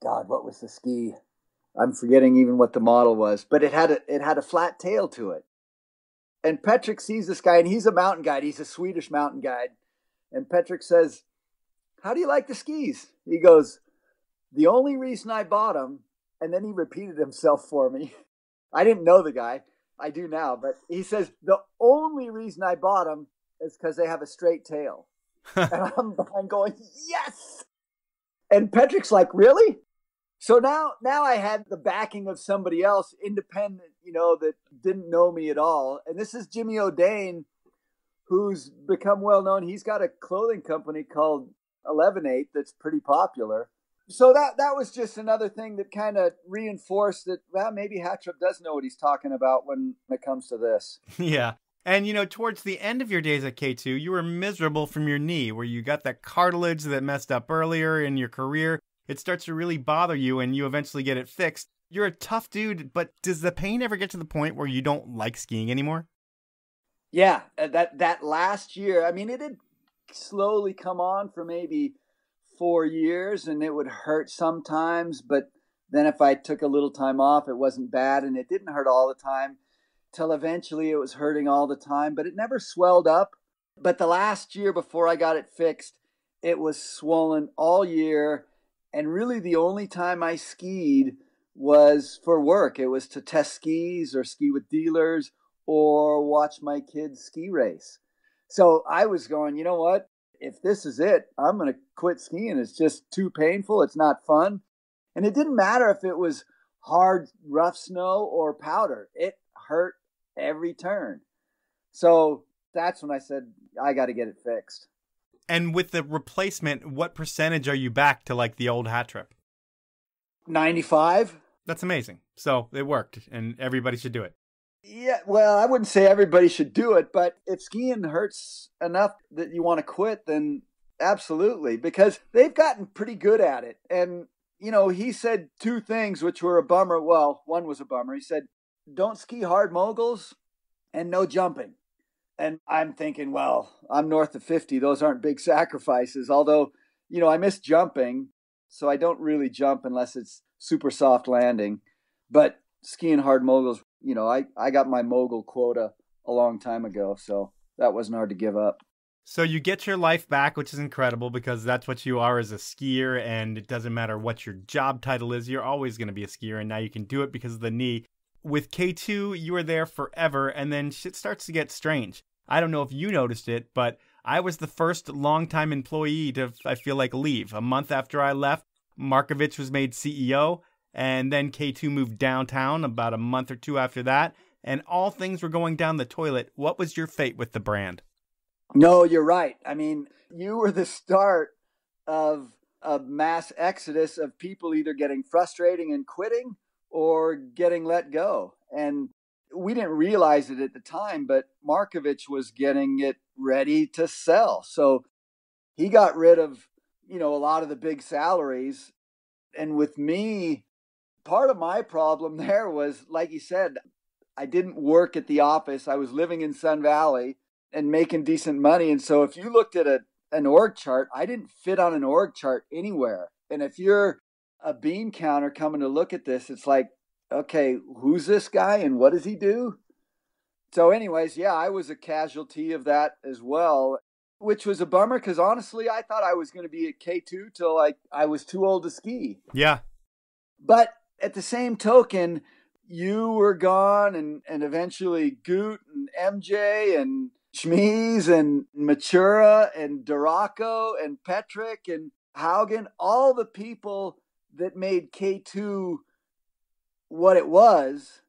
God, what was the ski? I'm forgetting even what the model was, but it had a flat tail to it. And Patrick sees this guy, and he's a mountain guide. He's a Swedish mountain guide. And Patrick says, "How do you like the skis?" He goes, "The only reason I bought them," and then he repeated himself for me. I didn't know the guy. I do now. But he says, "The only reason I bought them is because they have a straight tail." And I'm going, yes! And Patrick's like, "Really?" So now I had the backing of somebody else, independent, that didn't know me at all. And this is Jimmy O'Dane, who's become well known. He's got a clothing company called 11/8 that's pretty popular. So that was just another thing that kind of reinforced that, well, maybe Hattrup does know what he's talking about when it comes to this. Yeah. And, towards the end of your days at K2, you were miserable from your knee, where you got that cartilage that messed up earlier in your career. It starts to really bother you, and you eventually get it fixed. You're a tough dude, but does the pain ever get to the point where you don't like skiing anymore? Yeah, that last year, it had slowly come on for maybe 4 years, and it would hurt sometimes, but then if I took a little time off, it wasn't bad, and it didn't hurt all the time, till eventually it was hurting all the time, but it never swelled up. But the last year before I got it fixed, it was swollen all year, and really the only time I skied was for work. It was to test skis or ski with dealers or watch my kids ski race. So I was going, you know what? If this is it, I'm going to quit skiing. It's just too painful. It's not fun. And it didn't matter if it was hard, rough snow or powder. It hurt every turn. So that's when I said, I got to get it fixed. And with the replacement, what percentage are you back to like the old Hattrup? 95. That's amazing. So it worked, and everybody should do it. Yeah, well, I wouldn't say everybody should do it, but if skiing hurts enough that you want to quit, then absolutely, because they've gotten pretty good at it. And, he said two things which were a bummer. Well, one was a bummer. He said, don't ski hard moguls and no jumping. And I'm thinking, well, I'm north of 50. Those aren't big sacrifices. Although, I miss jumping. So I don't really jump unless it's super soft landing. But skiing hard moguls, I got my mogul quota a long time ago. So that wasn't hard to give up. So you get your life back, which is incredible because that's what you are as a skier. And it doesn't matter what your job title is. You're always going to be a skier. And now you can do it because of the knee. With K2, you were there forever. And then shit starts to get strange. I don't know if you noticed it, but I was the first longtime employee to, I feel like, leave. A month after I left, Markovich was made CEO, and then K2 moved downtown about a month or two after that, and all things were going down the toilet. What was your fate with the brand? No, you're right. I mean, you were the start of a mass exodus of people either getting frustrating and quitting or getting let go. And we didn't realize it at the time, but Markovich was getting it ready to sell. So he got rid of, a lot of the big salaries. And with me, part of my problem there was, like you said, I didn't work at the office. I was living in Sun Valley and making decent money. And so if you looked at an org chart, I didn't fit on an org chart anywhere. And if you're a bean counter coming to look at this, it's like, okay, who's this guy and what does he do? So anyways, yeah, I was a casualty of that as well, which was a bummer because honestly, I thought I was going to be at K2 till I was too old to ski. Yeah. But at the same token, you were gone and eventually Goot and MJ and Schmeez and Matura and Duraco and Petrick and Haugen, all the people that made K2 what it was.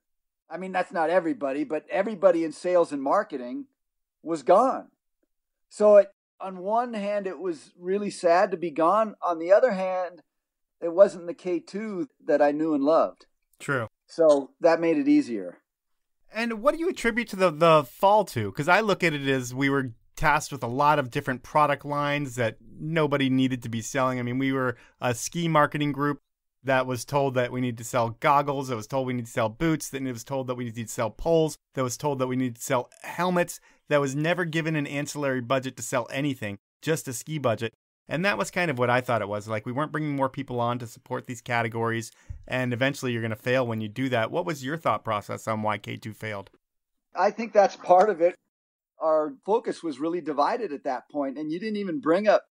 I mean, that's not everybody, but everybody in sales and marketing was gone. So on one hand, it was really sad to be gone. On the other hand, it wasn't the K2 that I knew and loved. True. So that made it easier. And what do you attribute to the fall to? Because I look at it as we were tasked with a lot of different product lines that nobody needed to be selling. I mean, we were a ski marketing group that was told that we need to sell goggles, that was told we need to sell boots, that it was told that we need to sell poles, that was told that we need to sell helmets, that was never given an ancillary budget to sell anything, just a ski budget. And that was kind of what I thought it was. Like, we weren't bringing more people on to support these categories, and eventually you're going to fail when you do that. What was your thought process on why K2 failed? I think that's part of it. Our focus was really divided at that point, and you didn't even bring up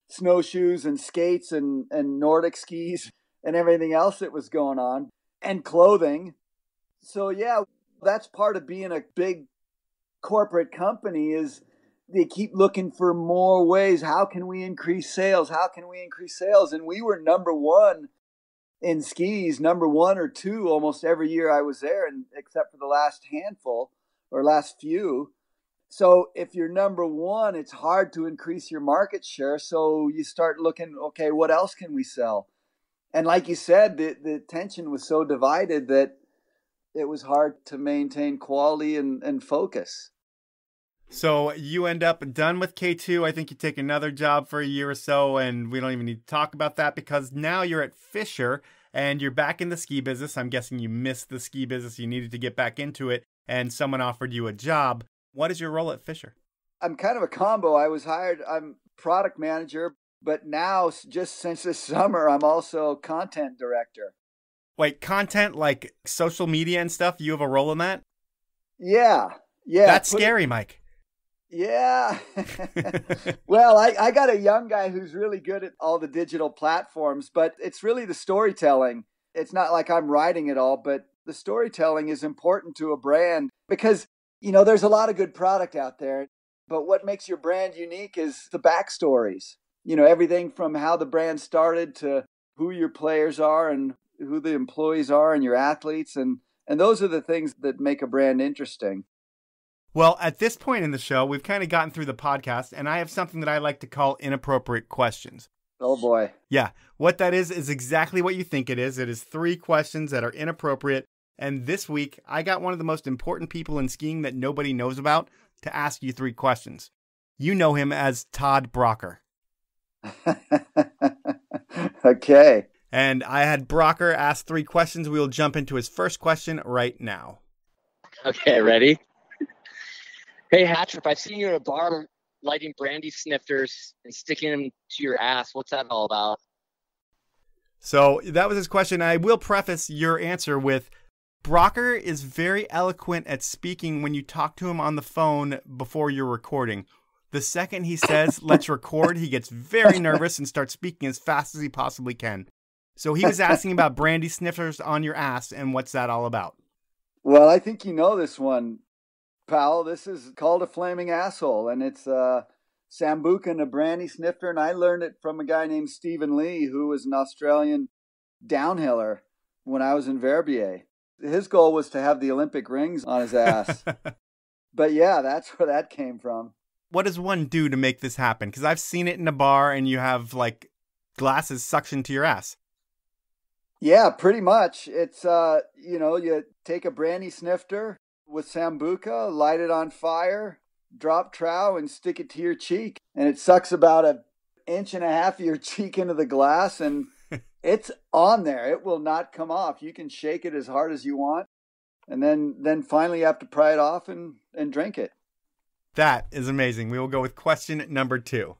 snowshoes and skates and Nordic skis and everything else that was going on, and clothing. So yeah, that's part of being a big corporate company is they keep looking for more ways. How can we increase sales? How can we increase sales? And we were number one in skis, number one or two almost every year I was there, and except for the last handful or last few. So if you're number one, it's hard to increase your market share. So you start looking, okay, what else can we sell? And like you said, the attention was so divided that it was hard to maintain quality and focus. So you end up done with K2. I think you take another job for a year or so, and we don't even need to talk about that because now you're at Fischer and you're back in the ski business. I'm guessing you missed the ski business. You needed to get back into it, and someone offered you a job. What is your role at Fischer? I'm kind of a combo. I was hired. I'm product manager. But now, just since this summer, I'm also content director. Wait, content like social media and stuff? You have a role in that? Yeah. That's scary, Mike. Yeah. Well, I got a young guy who's really good at all the digital platforms, but it's really the storytelling. It's not like I'm writing it all, but the storytelling is important to a brand because, there's a lot of good product out there. But what makes your brand unique is the backstories. Everything from how the brand started to who your players are and who the employees are and your athletes. And those are the things that make a brand interesting. Well, at this point in the show, we've kind of gotten through the podcast, and I have something that I like to call inappropriate questions. Oh, boy. Yeah. What that is exactly what you think it is. It is 3 questions that are inappropriate. And this week, I got one of the most important people in skiing that nobody knows about to ask you 3 questions. You know him as Todd Bracher. Okay. And I had Bracher ask 3 questions. We will jump into his first question right now. Okay, ready? Hey, Hattrup, I've seen you at a bar lighting brandy snifters and sticking them to your ass. What's that all about? So that was his question. I will preface your answer with Bracher is very eloquent at speaking when you talk to him on the phone before you're recording. The second he says, let's record, he gets very nervous and starts speaking as fast as he possibly can. So he was asking about brandy sniffers on your ass, and what's that all about? Well, I think you know this one, Powell. This is called a flaming asshole, and it's Sambuca and a brandy snifter, and I learned it from a guy named Stephen Lee, who was an Australian downhiller when I was in Verbier. His goal was to have the Olympic rings on his ass. But yeah, that's where that came from. What does one do to make this happen? Because I've seen it in a bar and you have like glasses suctioned to your ass. Yeah, pretty much. It's, you take a brandy snifter with Sambuca, light it on fire, drop trow, and stick it to your cheek. And it sucks about 1.5 inches of your cheek into the glass, and it's on there. It will not come off. You can shake it as hard as you want, and then finally you have to pry it off and drink it. That is amazing. We will go with question number 2.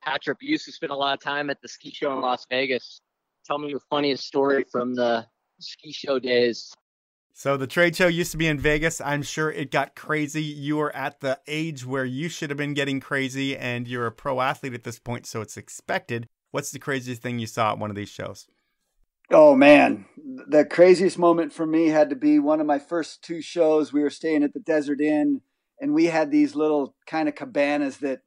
Hattrup, you used to spend a lot of time at the ski show in Las Vegas. Tell me your funniest story from the ski show days. So the trade show used to be in Vegas. I'm sure it got crazy. You were at the age where you should have been getting crazy, and you're a pro athlete at this point, so it's expected. What's the craziest thing you saw at one of these shows? Oh, man. The craziest moment for me had to be one of my first 2 shows. We were staying at the Desert Inn, and we had these little kind of cabanas that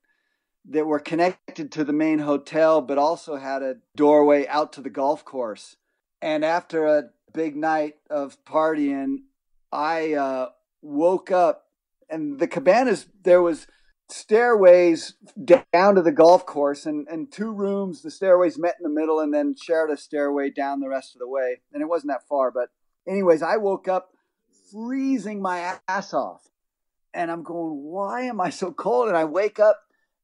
were connected to the main hotel, but also had a doorway out to the golf course. And after a big night of partying, I woke up, and the cabanas, there was stairways down to the golf course, and 2 rooms. The stairways met in the middle and then shared a stairway down the rest of the way. And it wasn't that far, but anyways, I woke up freezing my ass off, and I'm going, why am I so cold? And I wake up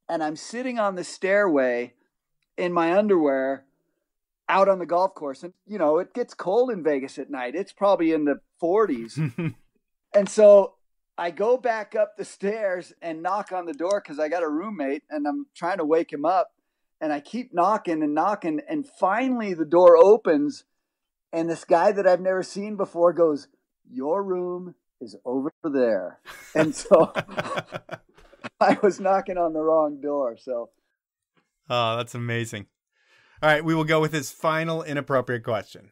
and I'm sitting on the stairway in my underwear out on the golf course. And, it gets cold in Vegas at night. It's probably in the 40s. And so I go back up the stairs and knock on the door because I got a roommate and I'm trying to wake him up. And I keep knocking and knocking. And finally the door opens and this guy that I've never seen before goes, "Your room is over there." And so I was knocking on the wrong door. So. Oh, that's amazing. All right, we will go with his final inappropriate question.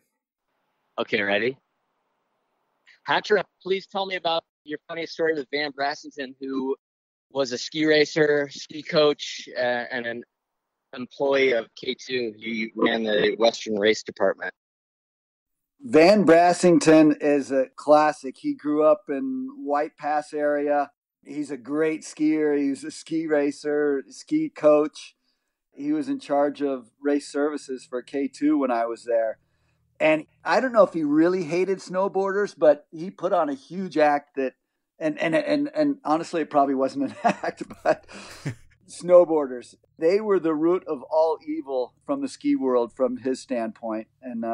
Okay, ready? Hattrup, please tell me about your funniest story with Van Brassington, who was a ski racer, ski coach, and an employee of K2. He ran the Western race department. Van Brassington is a classic. He grew up in White Pass area. He's a great skier. He's a ski racer, ski coach. He was in charge of race services for K2 when I was there. And I don't know if he really hated snowboarders, but he put on a huge act that, and honestly, it probably wasn't an act, but snowboarders, they were the root of all evil from the ski world from his standpoint. And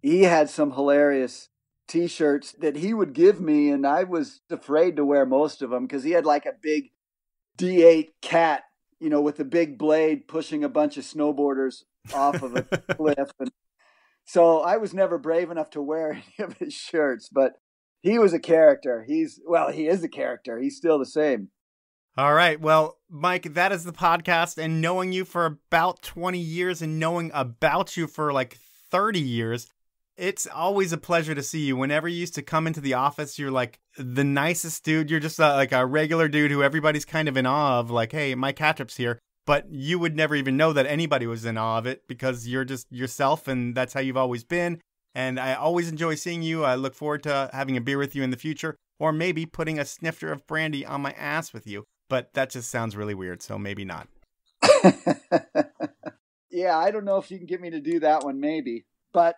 he had some hilarious T-shirts that he would give me, and I was afraid to wear most of them because he had like a big D8 cat, with a big blade pushing a bunch of snowboarders off of a cliff. And so I was never brave enough to wear any of his shirts, but he was a character. He is a character. He's still the same. All right. Well, Mike, that is the podcast, and knowing you for about 20 years and knowing about you for like 30 years, it's always a pleasure to see you. Whenever you used to come into the office, you're like the nicest dude. You're just like a regular dude who everybody's kind of in awe of, like, hey, Mike Hattrup's here. But you would never even know that anybody was in awe of it because you're just yourself, and that's how you've always been. And I always enjoy seeing you. I look forward to having a beer with you in the future, or maybe putting a snifter of brandy on my ass with you. But that just sounds really weird, so maybe not. Yeah, I don't know if you can get me to do that one, maybe. But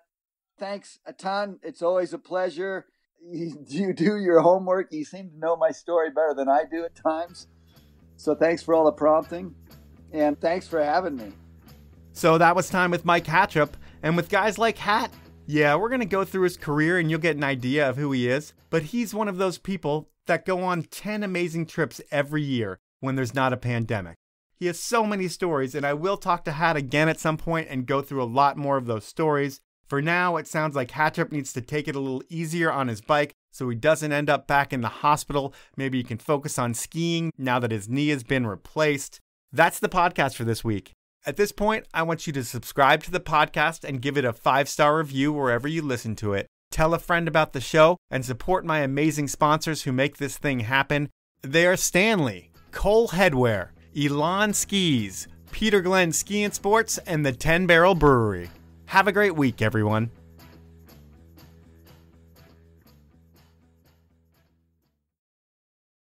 thanks a ton. It's always a pleasure. You do your homework. You seem to know my story better than I do at times. So thanks for all the prompting. And thanks for having me. So that was time with Mike Hattrup, and with guys like Hat, yeah, we're going to go through his career and you'll get an idea of who he is, but he's one of those people that go on 10 amazing trips every year when there's not a pandemic. He has so many stories, and I will talk to Hat again at some point and go through a lot more of those stories. For now, it sounds like Hattrup needs to take it a little easier on his bike so he doesn't end up back in the hospital. Maybe he can focus on skiing now that his knee has been replaced. That's the podcast for this week. At this point, I want you to subscribe to the podcast and give it a 5-star review wherever you listen to it. Tell a friend about the show and support my amazing sponsors who make this thing happen. They are Stanley, Cole Headwear, Elan Skis, Peter Glenn Ski and Sports, and the 10 Barrel Brewery. Have a great week, everyone.